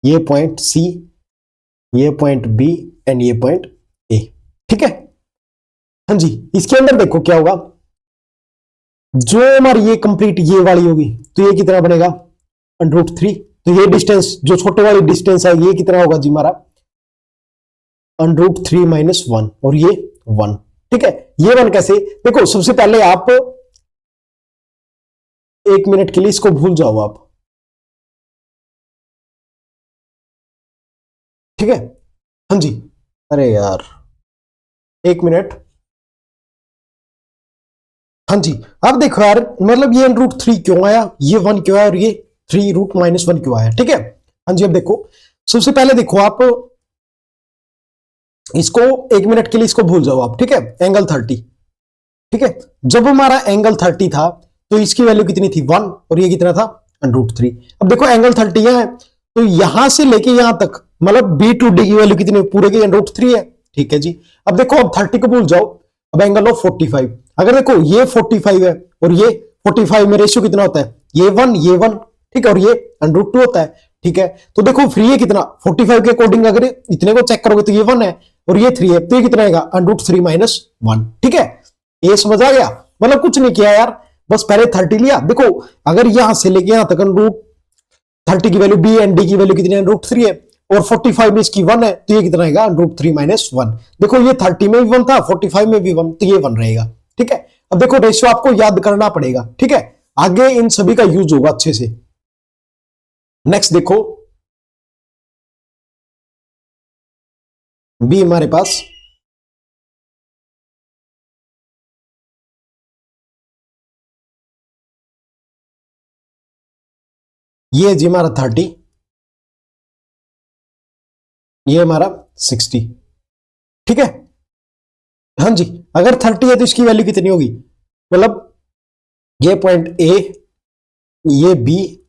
ये पॉइंट सी, ये पॉइंट बी एंड ये पॉइंट ए। ठीक है, हाँ जी, इसके अंदर देखो क्या होगा, जो हमारी ये कंप्लीट ये वाली होगी तो ये कितना बनेगा √3। तो ये डिस्टेंस जो छोटे वाली डिस्टेंस है ये कितना होगा जी हमारा √3 माइनस 1, और ये 1। ठीक है, ये 1 कैसे, देखो सबसे पहले आप 1 मिनट के लिए इसको भूल जाओ आप। ठीक है, हाँ जी, अरे यार 1 मिनट। हाँ जी, अब देखो यार, मतलब ये √3 क्यों आया, ये 1 क्यों आया, और ये 3 रूट माइनस 1 क्यों आया। ठीक है, हाँ जी, अब देखो सबसे पहले देखो आप इसको 1 मिनट के लिए इसको भूल जाओ आप। ठीक है, एंगल 30। ठीक है, जब हमारा एंगल 30 था तो इसकी वैल्यू कितनी थी 1, और ये कितना था √3। अब देखो एंगल 30 यहां है, तो यहां से लेके यहां तक मतलब B2D की वैल्यू कितनी पूरे की √3 है। ठीक है जी, अब देखो अब 30 को भूल जाओ, अब एंगल ऑफ 45। अगर देखो ये 45 है और ये 45 में रेशियो कितना होता है, ये 1 ये 1। ठीक है, और ये √2 होता है। ठीक है, तो देखो फ्री है कितना 45 के अकॉर्डिंग, अगर इतने को चेक करोगे तो ये 1 है और ये 3 है, तो ये कितना आएगा √3 माइनस 1। ठीक है, ये समझ आ गया, मतलब कुछ नहीं किया यार, बस पहले 30 लिया। देखो अगर यहां से लेके यहां तक √30 की वैल्यू बी एंड डी की वैल्यू कितनी है √3 है, और 45 में इसकी 1 है, तो ये कितना आएगा √3 माइनस 1। देखो ये 30 में भी 1 था, 45 में भी 1, तो ये 1 रहेगा। ठीक है, अब देखो रेशियो आपको याद करना पड़ेगा। ठीक है, आगे इन सभी का यूज होगा अच्छे से। नेक्स्ट देखो, बी हमारे पास ये जी हमारा 30, ये हमारा 60। ठीक है, हाँ जी, अगर 30 है तो इसकी वैल्यू कितनी होगी, मतलब ये पॉइंट ए, ये बी,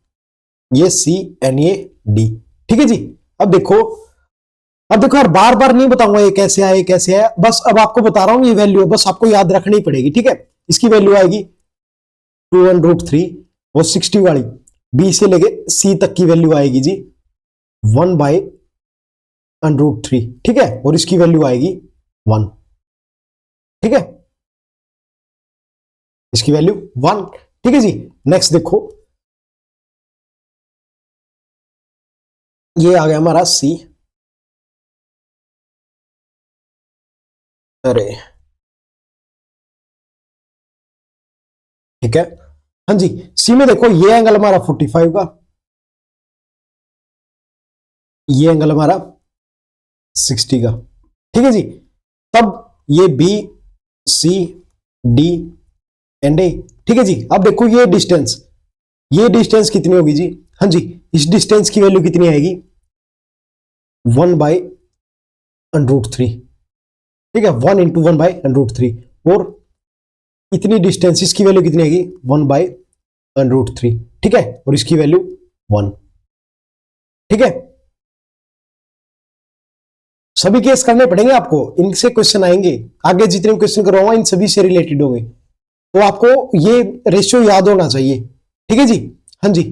ये सी एंड ये डी। ठीक है जी, अब देखो, अब देखो यार बार बार नहीं बताऊंगा ये कैसे आए कैसे आया, बस अब आपको बता रहा हूं ये वैल्यू है, बस आपको याद रखनी पड़ेगी। ठीक है, इसकी वैल्यू आएगी 2√3, वो 60 वाली बी से लेके सी तक की वैल्यू आएगी जी 1/√3। ठीक है, और इसकी वैल्यू आएगी 1। ठीक है, इसकी वैल्यू 1। ठीक है जी, नेक्स्ट देखो, ये आ गया हमारा सी। अरे ठीक है, हाँ जी, सी में देखो ये एंगल हमारा 45 का, ये एंगल हमारा 60 का। ठीक है जी, तब ये बी सी डी एंड ए। ठीक है जी, अब देखो ये डिस्टेंस कितनी होगी जी, हाँ जी, इस डिस्टेंस की वैल्यू कितनी आएगी 1/√3। ठीक है, 1 इंटू 1/√3, और इतनी डिस्टेंस इसकी वैल्यू कितनी आएगी 1/√3। ठीक है, और इसकी वैल्यू 1। ठीक है, सभी केस करने पड़ेंगे आपको, इनसे क्वेश्चन आएंगे, आगे जितने क्वेश्चन करवाऊंगा इन सभी से रिलेटेड होंगे, तो आपको ये रेशियो याद होना चाहिए। ठीक है जी, हाँ जी,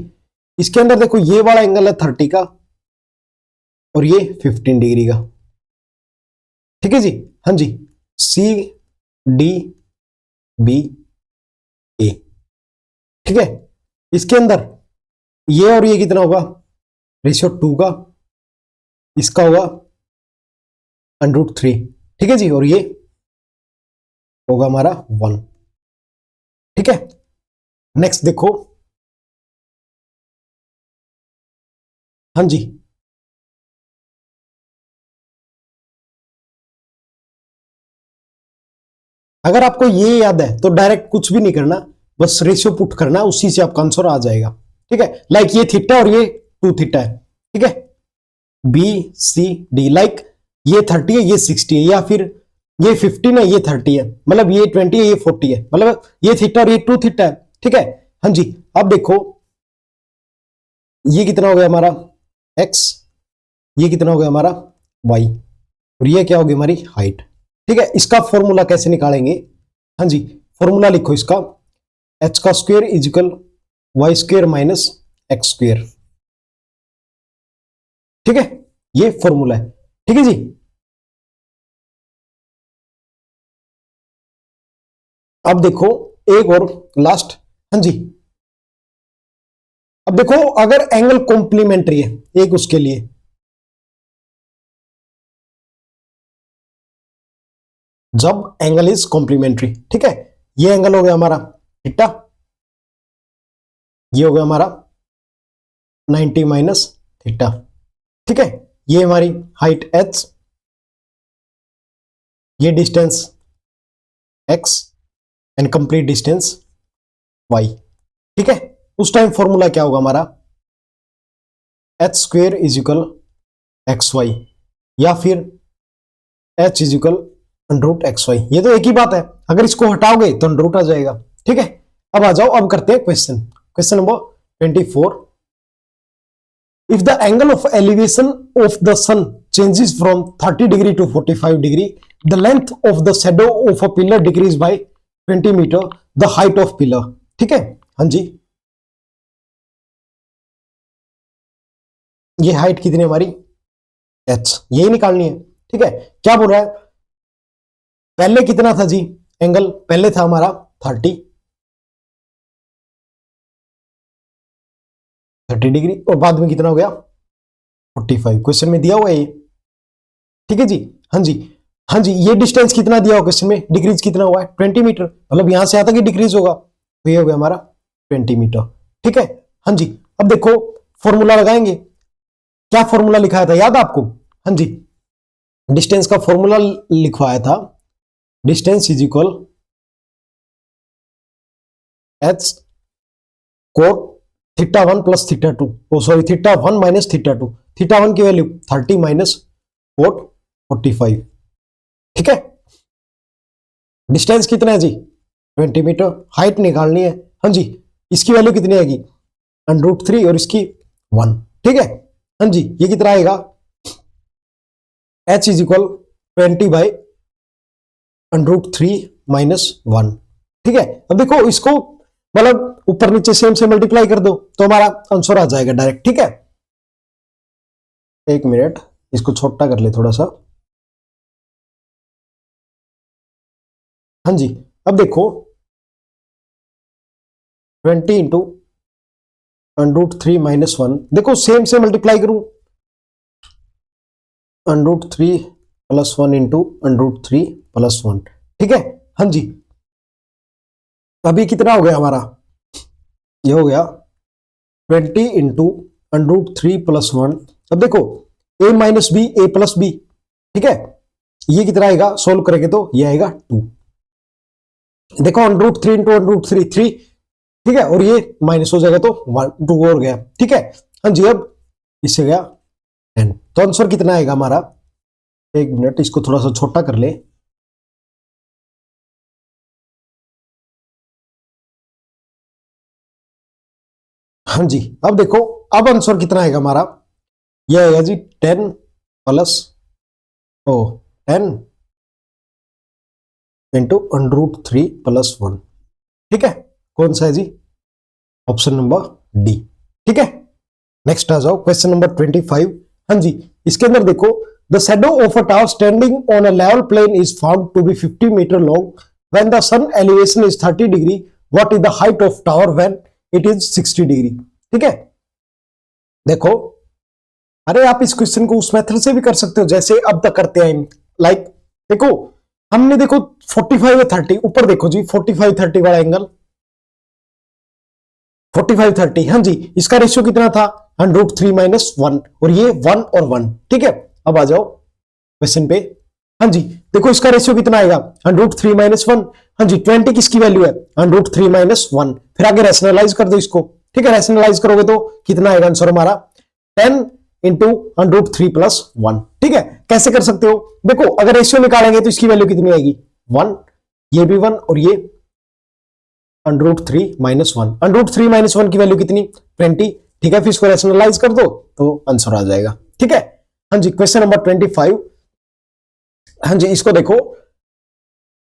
इसके अंदर देखो ये वाला एंगल है 30 का और ये 15 डिग्री का। ठीक है जी, हाँ जी, सी डी बी ए। ठीक है, इसके अंदर ये और ये कितना होगा रेशियो 2 का, इसका होगा √3, ठीक है जी, और ये होगा हमारा 1, ठीक है। नेक्स्ट देखो, हाँ जी, अगर आपको ये याद है तो डायरेक्ट कुछ भी नहीं करना, बस रेशियो पुट करना, उसी से आपका आंसर आ जाएगा, ठीक है। लाइक ये थीटा और ये 2 थीटा है, ठीक है, बी सी डी, लाइक ये 30 है, ये 60 है, या फिर ये 15 है, ये 30 है, मतलब ये 20 है, ये 40 है, मतलब ये थीटा और ये 2 थीटा है, ठीक है। हाँ जी, अब देखो ये कितना हो गया हमारा x, ये कितना हो गया हमारा y, और ये क्या होगी हमारी हाइट, ठीक है। इसका फॉर्मूला कैसे निकालेंगे, हाँ जी, फॉर्मूला लिखो इसका, h का square is equal Y square minus X square, ठीक है, ये फॉर्मूला है, ठीक है जी। अब देखो एक और लास्ट, हाँ जी, अब देखो अगर एंगल कॉम्प्लीमेंट्री है एक उसके लिए, जब एंगल इज कॉम्प्लीमेंट्री, ठीक है, ये एंगल हो गया हमारा थीटा, ये हो गया हमारा 90 माइनस थीटा, ठीक है, ये हमारी हाइट h, ये distance x and complete distance y, ठीक है। उस टाइम फॉर्मूला क्या होगा हमारा, h square is equal X Y, या फिर h is equal under X Y, ये तो एक ही बात है, अगर इसको हटाओगे तो अंडर आ जाएगा, ठीक है। अब आ जाओ, अब करते हैं question, question number 24, if the angle of elevation of the sun changes from 30 degree to 45 degree, the length of the shadow of a pillar decrease by 20 meter, the height of pillar, ठीक है। हाँ जी, ये height कितनी हमारी h, यही निकालनी है, ठीक है। क्या बोल रहा है, पहले कितना था जी एंगल, पहले था हमारा 30 डिग्री, और बाद में कितना हो गया 45, क्वेश्चन में दिया हुआ है ये, ठीक है जी। हाँ जी, हाँ जी, ये डिस्टेंस कितना दिया हुआ क्वेश्चन में, डिक्रीज कितना हुआ है 20 मीटर, मतलब यहां से आता कि डिक्रीज होगा, तो ये हो गया हमारा 20 मीटर, ठीक है। हाँ जी, अब देखो फॉर्मूला लगाएंगे, क्या फॉर्मूला लिखाया था याद आपको, हाँ जी, डिस्टेंस का फॉर्मूला लिखवाया था, distance is equal H cot theta 1 plus theta 2, oh sorry theta 1 minus theta 2, theta 1 की वैल्यू 30 माइनस कोट 45, ठीक है। डिस्टेंस कितना है जी 20 मीटर, हाइट निकालनी है, हाँ जी, इसकी वैल्यू कितनी आएगी √3 और इसकी 1, ठीक है। हाँ जी, ये कितना आएगा h is equal 20 by √3 minus 1, ठीक है। अब देखो इसको मतलब ऊपर नीचे सेम से मल्टीप्लाई कर दो तो हमारा आंसर आ जाएगा डायरेक्ट, ठीक है। एक मिनट, इसको छोटा कर ले थोड़ा सा, हाँ जी, अब देखो 20 इंटू √3 माइनस 1, देखो सेम से मल्टीप्लाई करूं, √3 प्लस 1 इंटू √3 प्लस 1, ठीक है। हाँ जी, अभी कितना हो गया हमारा, ये हो गया 20 इंटू √3 प्लस 1, अब देखो a minus B A plus B, ठीक है, ये कितना आएगा सोल्व करेंगे तो ये आएगा 2, देखो √3 इंटू √3 3, ठीक है, और ये माइनस हो जाएगा तो 2 और गया, ठीक है। हाँ जी, अब इससे गया 10, तो आंसर कितना आएगा हमारा, एक मिनट इसको थोड़ा सा छोटा कर ले, हाँ जी, अब देखो अब आंसर कितना आएगा हमारा, ये आएगा जी 10 प्लस 10 इंटू √3 प्लस 1, ठीक है, कौन सा है जी ऑप्शन नंबर डी, ठीक है। नेक्स्ट आ जाओ क्वेश्चन नंबर 25, हाँ जी, इसके अंदर देखो the shadow of a tower standing on a level plane is found to be 50 metre long when the sun elevation is 30 degree, what is the height of tower when it is 60 degree, ठीक है। देखो, अरे आप इस question को उस method से भी कर सकते हो जैसे अब तक करते हैं, लाइक देखो हमने देखो 45 और 30 ऊपर देखो जी 45 30 वाला एंगल 45 30 हाँ जी इसका रेशियो कितना था √3 - 1 और ये 1 और 1 ठीक है। अब आ जाओ क्वेश्चन पे हाँ जी देखो इसका रेशियो कितना आएगा √3 - 1 हाँ जी 20 किसकी वैल्यू है √3 - 1 फिर आगे रैशनलाइज कर दो इसको ठीक है। रैशनलाइज करोगे तो कितना आएगा आंसर हमारा 10 इंटू √3 + 1 ठीक है। कैसे कर सकते हो देखो अगर रेशियो निकालेंगे तो इसकी वैल्यू कितनी आएगी 1 ये भी 1 और ये √3 - 1 √3 - 1 की वैल्यू कितनी 20 ठीक है। फिर इसको रैशनलाइज कर दो तो आंसर आ जाएगा ठीक है। हाँ जी क्वेश्चन नंबर 25 हाँ जी इसको देखो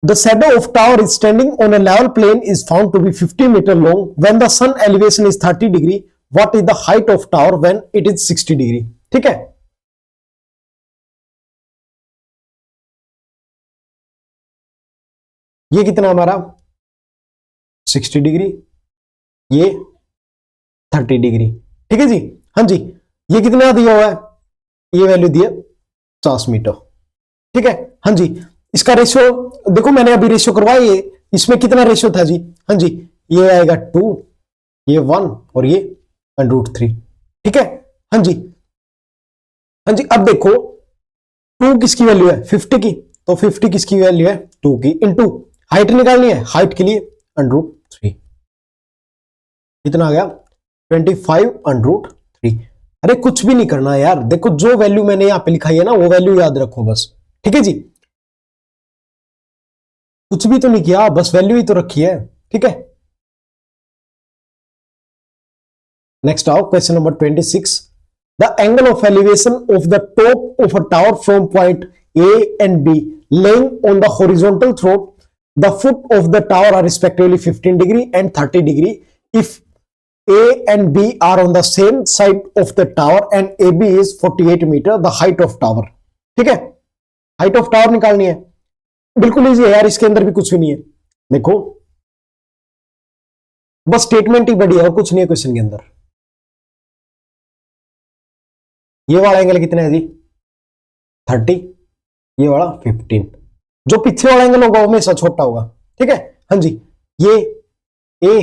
The shadow of tower is standing on a level plane is found to be 50 meter long when the sun elevation is 30 degree. What is the height of tower when it is 60 degree? ठीक है। ये कितना हमारा 60 degree ये 30 degree ठीक है जी। हाँ जी ये कितना दिया हुआ है ये वैल्यू दिया 50 मीटर ठीक है। हाँ जी इसका रेशियो देखो मैंने अभी रेशियो करवाया ये इसमें कितना रेशियो था जी हाँ जी ये आएगा 2 ये 1 और ये √3 ठीक है। हाँ जी हाँ जी अब देखो 2 किसकी वैल्यू है 50 की तो 50 किसकी वैल्यू है 2 की इंटू हाइट निकालनी है हाइट के लिए √3 कितना आ गया 25 √3। अरे कुछ भी नहीं करना यार देखो जो वैल्यू मैंने यहां पे लिखाई है ना वो वैल्यू याद रखो बस ठीक है जी। कुछ भी तो नहीं किया बस वैल्यू ही तो रखी है ठीक है। नेक्स्ट आओ question number 26 the angle of elevation of the top of a tower from point A and B lying on the horizontal through the foot of the tower are respectively 15 degree and 30 degree if A and B are on the same side of the tower and AB is 48 meter the height of tower ठीक है। Height of tower निकालनी है बिल्कुल easy है यार इसके अंदर भी कुछ भी नहीं है देखो बस स्टेटमेंट ही बड़ी है और कुछ नहीं है क्वेश्चन के अंदर। ये वाला एंगल कितना है जी 30 ये वाला 15 जो पीछे वाला एंगल होगा वो हमेशा छोटा होगा ठीक है। हाँ जी ये A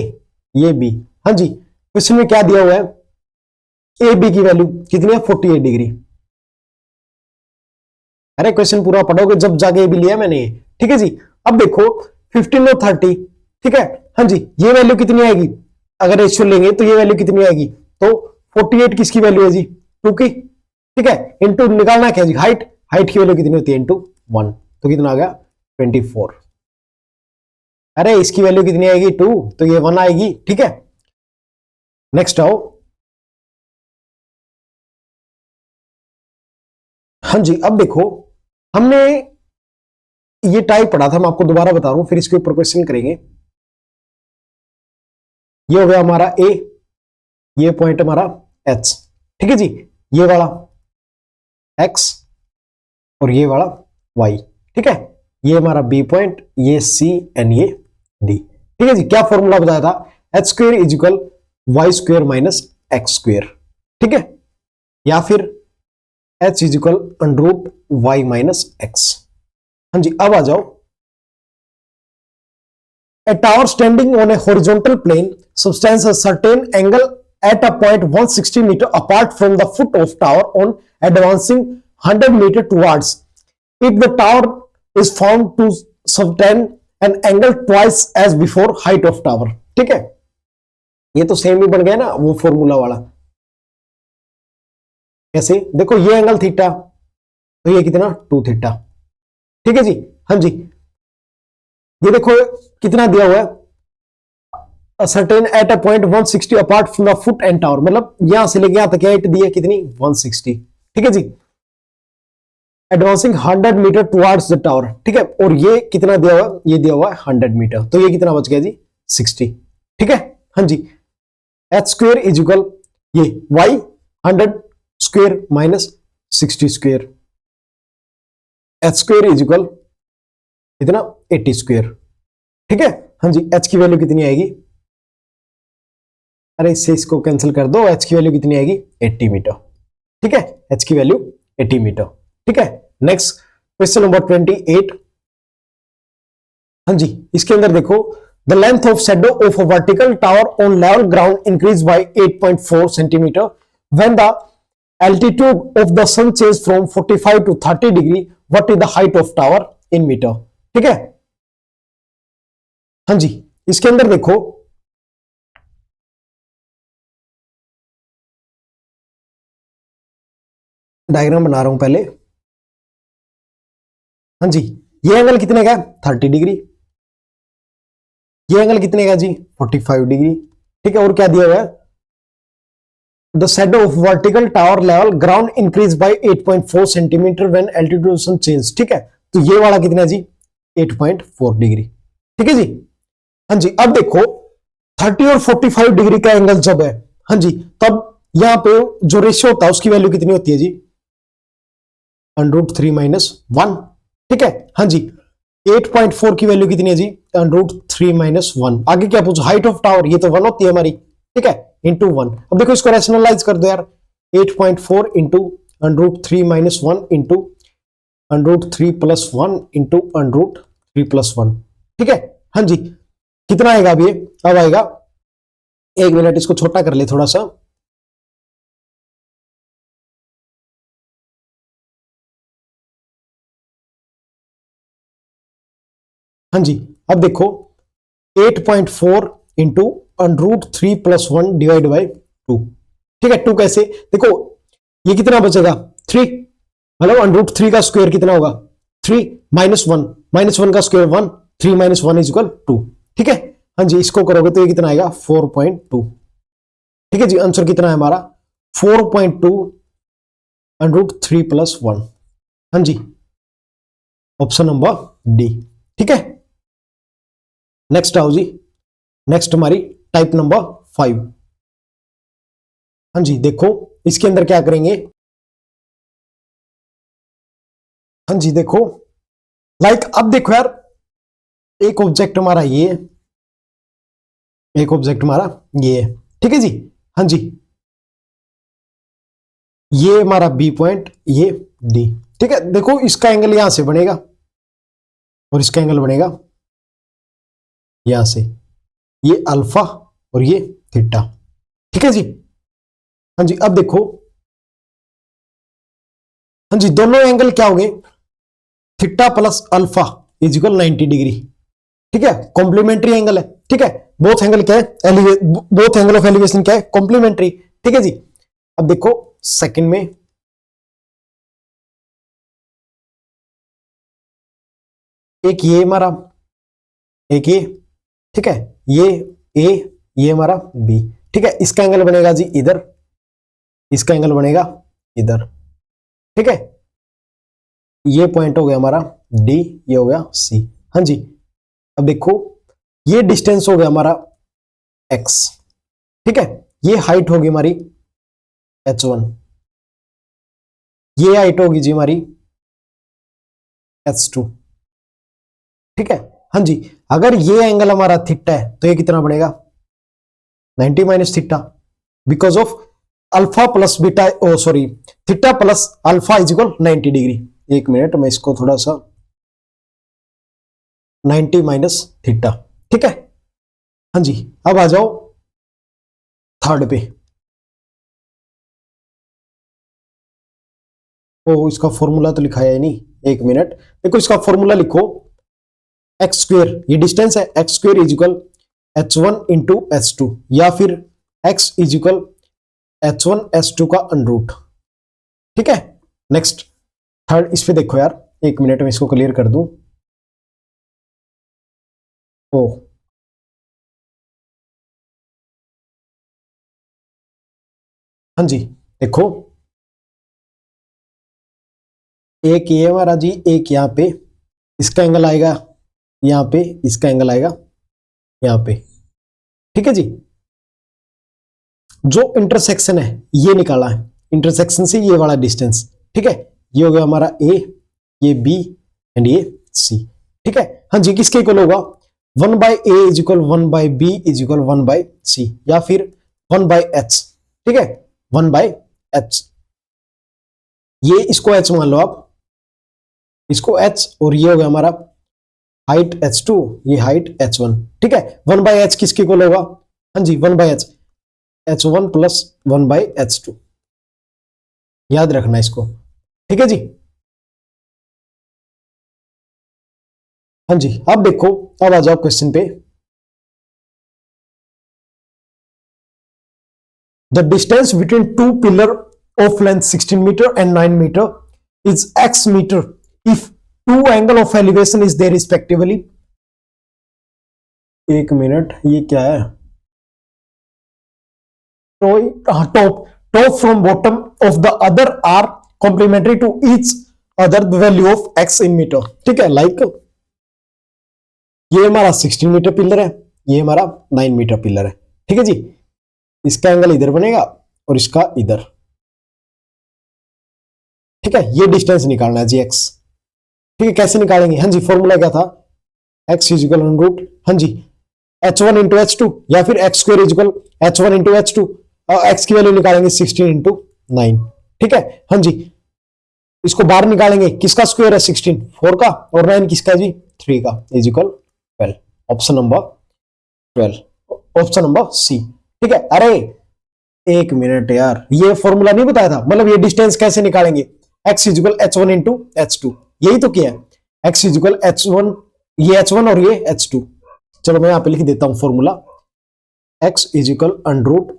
ये B हाँ जी क्वेश्चन में क्या दिया हुआ है ए बी की वैल्यू कितनी है 48 डिग्री। अरे क्वेश्चन पूरा पढ़ोगे जब जाके ए बी लिया मैंने ठीक है जी। अब देखो 15 और 30 ठीक है। हाँ जी ये वैल्यू कितनी आएगी अगर रेशियो लेंगे तो ये वैल्यू कितनी आएगी तो 48 किसकी वैल्यू है जी 2 की ठीक है इंटू निकालना क्या जी हाइट हाइट की वैल्यू कितनी होती है इंटू 1 तो कितना आ गया 24। अरे इसकी वैल्यू कितनी आएगी 2 तो ये 1 आएगी ठीक है। नेक्स्ट आओ हाँ जी अब देखो हमने ये टाइप पढ़ा था मैं आपको दोबारा बता रहा हूं फिर इसके ऊपर क्वेश्चन करेंगे। ये हो गया हमारा ए ये पॉइंट हमारा एच ठीक है जी ये वाला एक्स और ये वाला वाई ठीक है। ये हमारा बी पॉइंट ये सी एंड ये डी ठीक है जी। क्या फॉर्मूला बताया था h² = y² - x² ठीक है या फिर h = √y - x। हाँ जी अब आ जाओ a tower standing on a horizontal plane subtends a certain angle at a point 160 meter apart from the foot of tower on advancing 100 meter towards it the tower is found to subtend an angle twice as before height of tower ठीक है। ये तो same ही बन गया ना वो formula वाला कैसे देखो ये एंगल थीटा तो ये कितना 2 थीटा ठीक है जी। हाँ जी ये देखो कितना दिया हुआ है certain at a point 160 apart from the foot and tower मतलब यहां से लेके यहां तक हाइट दी है कितनी 160 ठीक है जी। Advancing 100 metre towards the tower ठीक है और ये कितना दिया हुआ ये दिया हुआ है 100 मीटर तो ये कितना बच गया जी 60 ठीक है। हाँ जी h² = ये y 100² - 60² h² = कितना 80² ठीक है। हाँ जी h की वैल्यू कितनी आएगी अरे इससे इसको कैंसिल कर दो h की वैल्यू कितनी आएगी 80 मीटर ठीक है h की वैल्यू 80 मीटर ठीक है। Next question number 28। हाँ जी, इसके अंदर देखो, the length of shadow of a vertical tower on level ground increase by 8.4 centimetre when the altitude of the sun change from 45 to 30 degree, what is the height of tower in metre. ठीक है, हाँ जी, इसके अंदर देखो, diagram बना रहा हूं पहले। हाँ जी, ये एंगल कितने का है? 30 डिग्री। ये एंगल कितने का जी? 45 डिग्री। ठीक है, और क्या दिया हुआ है? The shadow of vertical tower level ground increase by 8.4 centimetre when altitude change. ठीक है, तो ये वाला कितना है जी? 8.4 डिग्री। ठीक है जी, हाँ जी। अब देखो 30 और 45 डिग्री का एंगल जब है, हाँ जी, तब यहां पे जो रेशियो होता है उसकी वैल्यू कितनी होती है जी? √3 - 1। ठीक है, हाँ जी, 8.4 की वैल्यू कितनी है जी? √3 - 1। आगे क्या पूछो? हाइट ऑफ टावर, ये तो 1 होती है हमारी। ठीक है, इंटू 1। अब देखो इसको रैशनलाइज कर दो यार, 8.4 इंटू √3 - 1 इंटू √3 + 1 इंटू √3 + 1। ठीक है, हाँ जी, कितना आएगा? अब ये अब आएगा, एक मिनट इसको छोटा कर ले थोड़ा सा। हाँ जी, अब देखो 8.4 इंटू √3 + 1 डिवाइड बाई 2। ठीक है, 2 कैसे? देखो ये कितना बचेगा? 3, मतलब √3 का स्क्वायर कितना होगा? 3 -1 -1 का स्क्वायर 1, 3 - 1 = 2। ठीक है, हाँ जी, इसको करोगे तो ये कितना आएगा? 4.2। ठीक है जी, आंसर कितना है हमारा? 4.2 √3 + 1। हाँ जी, ऑप्शन नंबर डी। ठीक है, नेक्स्ट आओ जी, नेक्स्ट हमारी टाइप नंबर 5। हाँ जी, देखो इसके अंदर क्या करेंगे? हाँ जी, देखो अब देखो यार, एक ऑब्जेक्ट हमारा ये है, एक ऑब्जेक्ट हमारा ये है। ठीक है जी, हाँ जी, ये हमारा बी पॉइंट, ये डी। ठीक है, देखो इसका एंगल यहां से बनेगा और इसका एंगल बनेगा यहां से, ये अल्फा और ये थीटा। ठीक है जी, हाँ जी, अब देखो, हाँ जी, दोनों एंगल क्या हो गए? Theta plus alpha = 90 degree. ठीक है, कॉम्प्लीमेंट्री एंगल है। ठीक है, बोथ एंगल क्या है? बोथ एंगल ऑफ एलिवेशन क्या है? कॉम्प्लीमेंट्री। ठीक है जी, अब देखो सेकंड में, एक ये हमारा, एक ये। ठीक है, ये ए, ये हमारा बी। ठीक है, इसका एंगल बनेगा जी इधर, इसका एंगल बनेगा इधर। ठीक है, ये पॉइंट हो गया हमारा डी, ये हो गया सी। हाँ जी, अब देखो ये डिस्टेंस हो गया हमारा एक्स। ठीक है, ये हाइट होगी हमारी h1, ये हाइट होगी जी हमारी h2। ठीक है, हाँ जी, अगर ये एंगल हमारा थीटा है तो ये कितना बनेगा? 90 - theta, because of alpha plus beta, oh sorry, theta plus alpha = 90 degree. एक मिनट, मैं इसको थोड़ा सा 90 - थीटा। ठीक है, हाँ जी, अब आ जाओ थर्ड पे। ओ, इसका फॉर्मूला तो लिखा है नहीं, एक मिनट, देखो इसका फॉर्मूला लिखो, एक्स स्क्वेयर, ये डिस्टेंस है, एक्स स्क्वेयर = h1 × h2, या फिर x = h1 h2 का √। ठीक है, नेक्स्ट थर्ड, इस पे देखो यार, एक मिनट में इसको क्लियर कर दूं। ओ, हाँ जी, देखो एक ये हमारा जी, एक यहाँ पे इसका एंगल आएगा, यहाँ पे इसका एंगल आएगा यहाँ पे। ठीक है जी, जो इंटरसेक्शन है ये निकाला है, इंटरसेक्शन से ये वाला डिस्टेंस। ठीक है, ये हो गया हमारा ए, ये बी एंड ये सी। ठीक है, हाँ जी, किसके इक्वल होगा? 1/a = 1/b = 1/c, या फिर 1/h। ठीक है, 1/h, ये इसको h मान लो आप, इसको h और ये हो गया हमारा हाइट h2, ये हाइट h1। ठीक है, 1/h किसके इक्वल होगा? हाँ जी 1/h h1 प्लस 1/h2, याद रखना इसको। ठीक है जी। हाँ जी, अब देखो, अब आ जाओ क्वेश्चन पे। द distance between two pillar of length 16 metre and 9 metre is x metre if two angle of elevation is their respectively. एक मिनट, ये क्या है? Top top from bottom of the other are complementary to each other the value of x in metre. ठीक है, like ये हमारा 16 metre pillar है, ये हमारा 9 मीटर पिलर है। ठीक है जी, इसका एंगल इधर बनेगा और इसका इधर। ठीक है, ये डिस्टेंस निकालना है जी x। ठीक है, कैसे निकालेंगे? हाँ जी, फॉर्मूला क्या था? x इजिकल रूट, हाँ जी, h1 इंटू h2 या फिर x square is equal h1 into h2। x की वैल्यू निकालेंगे 16 इंटू 9। ठीक है, हाँ जी, इसको बाहर निकालेंगे, किसका स्क्वायर है? 16, 4 का, और 9 किसका है जी? 3 का, is equal 12। Option number 12, option number C. ठीक है, अरे एक मिनट यार, ये फॉर्मूला नहीं बताया था, मतलब ये डिस्टेंस कैसे निकालेंगे? x is equal h1 into h2, यही तो किया है। x इजिकल h1, ये h1 और ये h2। चलो मैं यहां पे लिख देता हूं formula, x is equal under root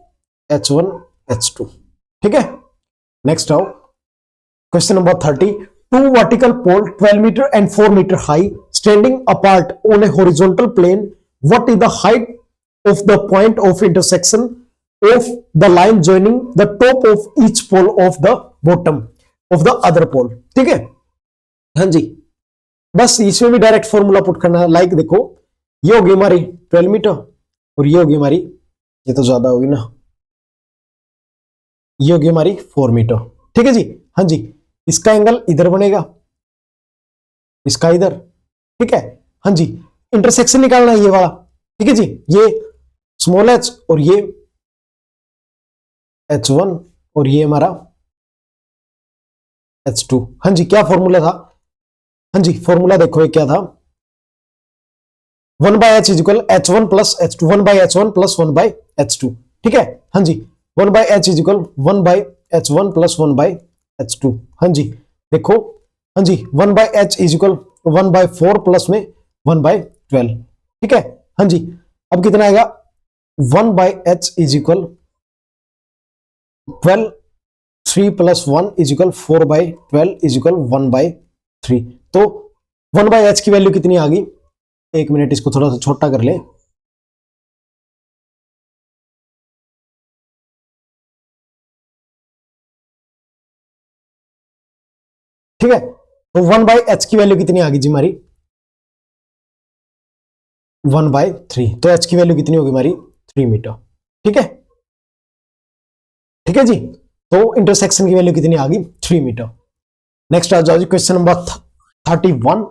h1 h2। ठीक है, नेक्स्ट आओ question number 30। Two vertical pole 12 metre and 4 metre high standing apart on a horizontal plane, what is the height of the point of intersection of the line joining the top of each pole of the bottom of the other pole। ठीक है, हाँ जी, बस इसमें भी direct formula put करना है। Like देखो, ये होगी हमारी 12 मीटर और ये होगी हमारी, ये तो ज्यादा होगी ना, ये होगी हमारी 4 मीटर। ठीक है जी, हाँ जी, इसका एंगल इधर बनेगा, इसका इधर। ठीक है, हाँ जी, इंटरसेक्शन निकालना है ये वाला। ठीक है जी, ये स्मॉल h और ये h1 और ये हमारा h2। हाँ जी, क्या फॉर्मूला था? हाँ जी, फॉर्मूला देखो ये क्या था? 1/h is equal h1 plus h2, 1/h1 plus 1/h2। ठीक है, हाँ जी, 1/h is equal 1/h1 plus 1/h2। हाँ जी, देखो, हाँ जी, 1/h इजिकल 1/4 प्लस में 1/12। ठीक है, हाँ जी, अब कितना आएगा? 1/h is equal 12, 3 plus 1 is equal 4/12 is equal 1/3। तो 1/h की वैल्यू कितनी आ गई? एक मिनट, इसको थोड़ा सा छोटा कर ले। ठीक है, तो 1/h की वैल्यू कितनी आ गई जी हमारी? 1/3। तो h की वैल्यू कितनी होगी हमारी? 3 मीटर। ठीक है, ठीक है जी, तो इंटरसेक्शन की वैल्यू कितनी आ गई? 3 मीटर। नेक्स्ट आ जाओ जी, question number 31।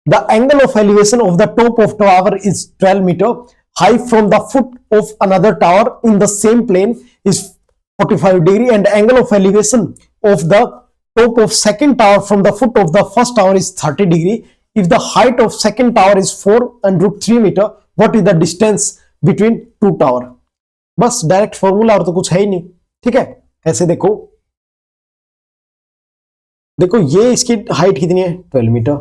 The angle of elevation of the top of tower is 12 metre high from the foot of another tower in the same plane is 45 degree and angle of elevation of the top of second tower from the foot of the first tower is 30 degree. If the height of second tower is 4 and root 3 meter, what is the distance between two tower? बस direct formula, और तो कुछ है ही नहीं। ठीक है, ऐसे देखो, देखो ये इसकी हाइट कितनी है? 12 मीटर।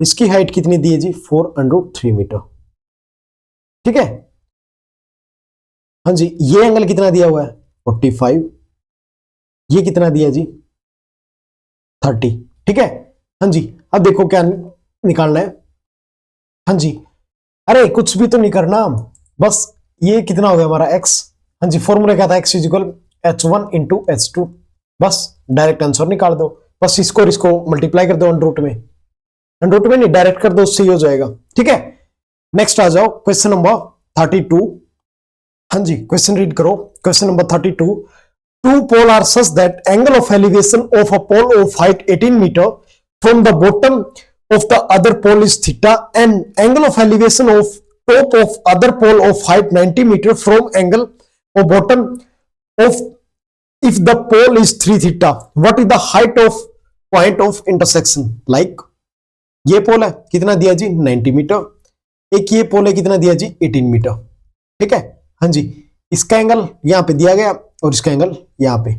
इसकी हाइट कितनी दी है जी? 4 and root 3 मीटर। ठीक है, हाँ जी, ये एंगल कितना दिया हुआ है? 45। ये कितना दिया जी? 30। ठीक है, हाँ जी, अब देखो क्या निकालना है। हाँ जी, अरे कुछ भी तो नहीं करना, बस ये कितना हो गया हमारा x। हाँ जी, फॉर्मूला क्या था? x is equal h1 into h2। बस डायरेक्ट आंसर निकाल दो, बस इसको और इसको मल्टीप्लाई कर दो अंडररूट में, अंडररूट में नहीं, डायरेक्ट कर दो, उससे ही हो जाएगा। ठीक है, नेक्स्ट आ जाओ क्वेश्चन नंबर 32। हाँ जी, क्वेश्चन रीड करो, question number 32। Two poles are such that angle of elevation of a pole of height 18 meter from the bottom of the other pole is theta and angle of elevation of top of other pole of height 90 meter from angle of bottom of if the pole is 3 theta, what is the height of point of intersection, like ये पोल है कितना दिया जी 90 metre, एक ये पोल है कितना दिया जी 18 metre. ठीक है हाँ जी, इसका एंगल यहां पे दिया गया और इसका एंगल यहां पे।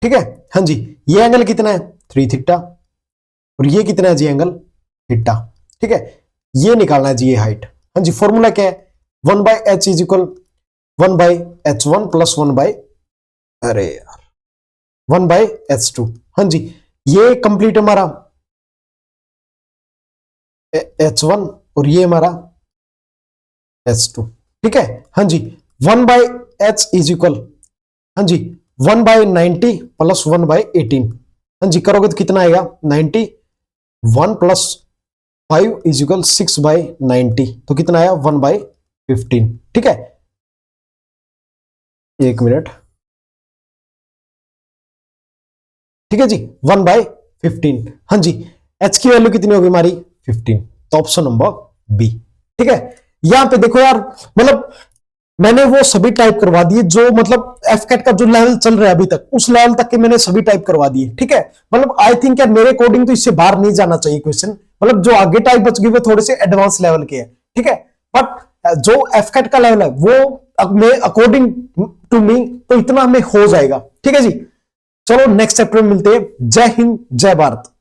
ठीक है हाँ जी, ये एंगल कितना है 3 थीटा और ये कितना है जी एंगल थीटा। ठीक है, ये निकालना है जी ये हाइट। हाँ जी, फॉर्मूला क्या है 1/h is equal 1/h1 plus 1/h2। हाँ जी, ये कंप्लीट हमारा h1 और ये हमारा h2। ठीक है हाँ जी, 1/h इज इक्वल हाँ जी 1/90 प्लस 1/18। हाँ जी, करोगे तो कितना आएगा 90, 1 प्लस 5 इज इक्वल 6/90, तो कितना आया 1/15। ठीक है, एक मिनट। ठीक है जी 1/15। हाँ जी, h की वैल्यू कितनी होगी हमारी 15, तो ऑप्शन नंबर बी। ठीक है, यहां पे देखो यार, मतलब मैंने वो सभी टाइप करवा दिए जो मतलब एफकेट का जो लेवल चल रहा है अभी तक, उस लेवल तक के मैंने सभी टाइप करवा दिए। ठीक है, मतलब आई थिंक यार मेरे अकॉर्डिंग तो इससे बाहर नहीं जाना चाहिए क्वेश्चन, मतलब जो आगे टाइप बच गई वो थोड़े से एडवांस लेवल के हैं। ठीक है, बट जो एफकेट का लेवल है वो अकॉर्डिंग टू मी तो इतना में हो जाएगा। ठीक है जी, चलो नेक्स्ट चैप्टर में मिलते हैं। जय हिंद जय भारत।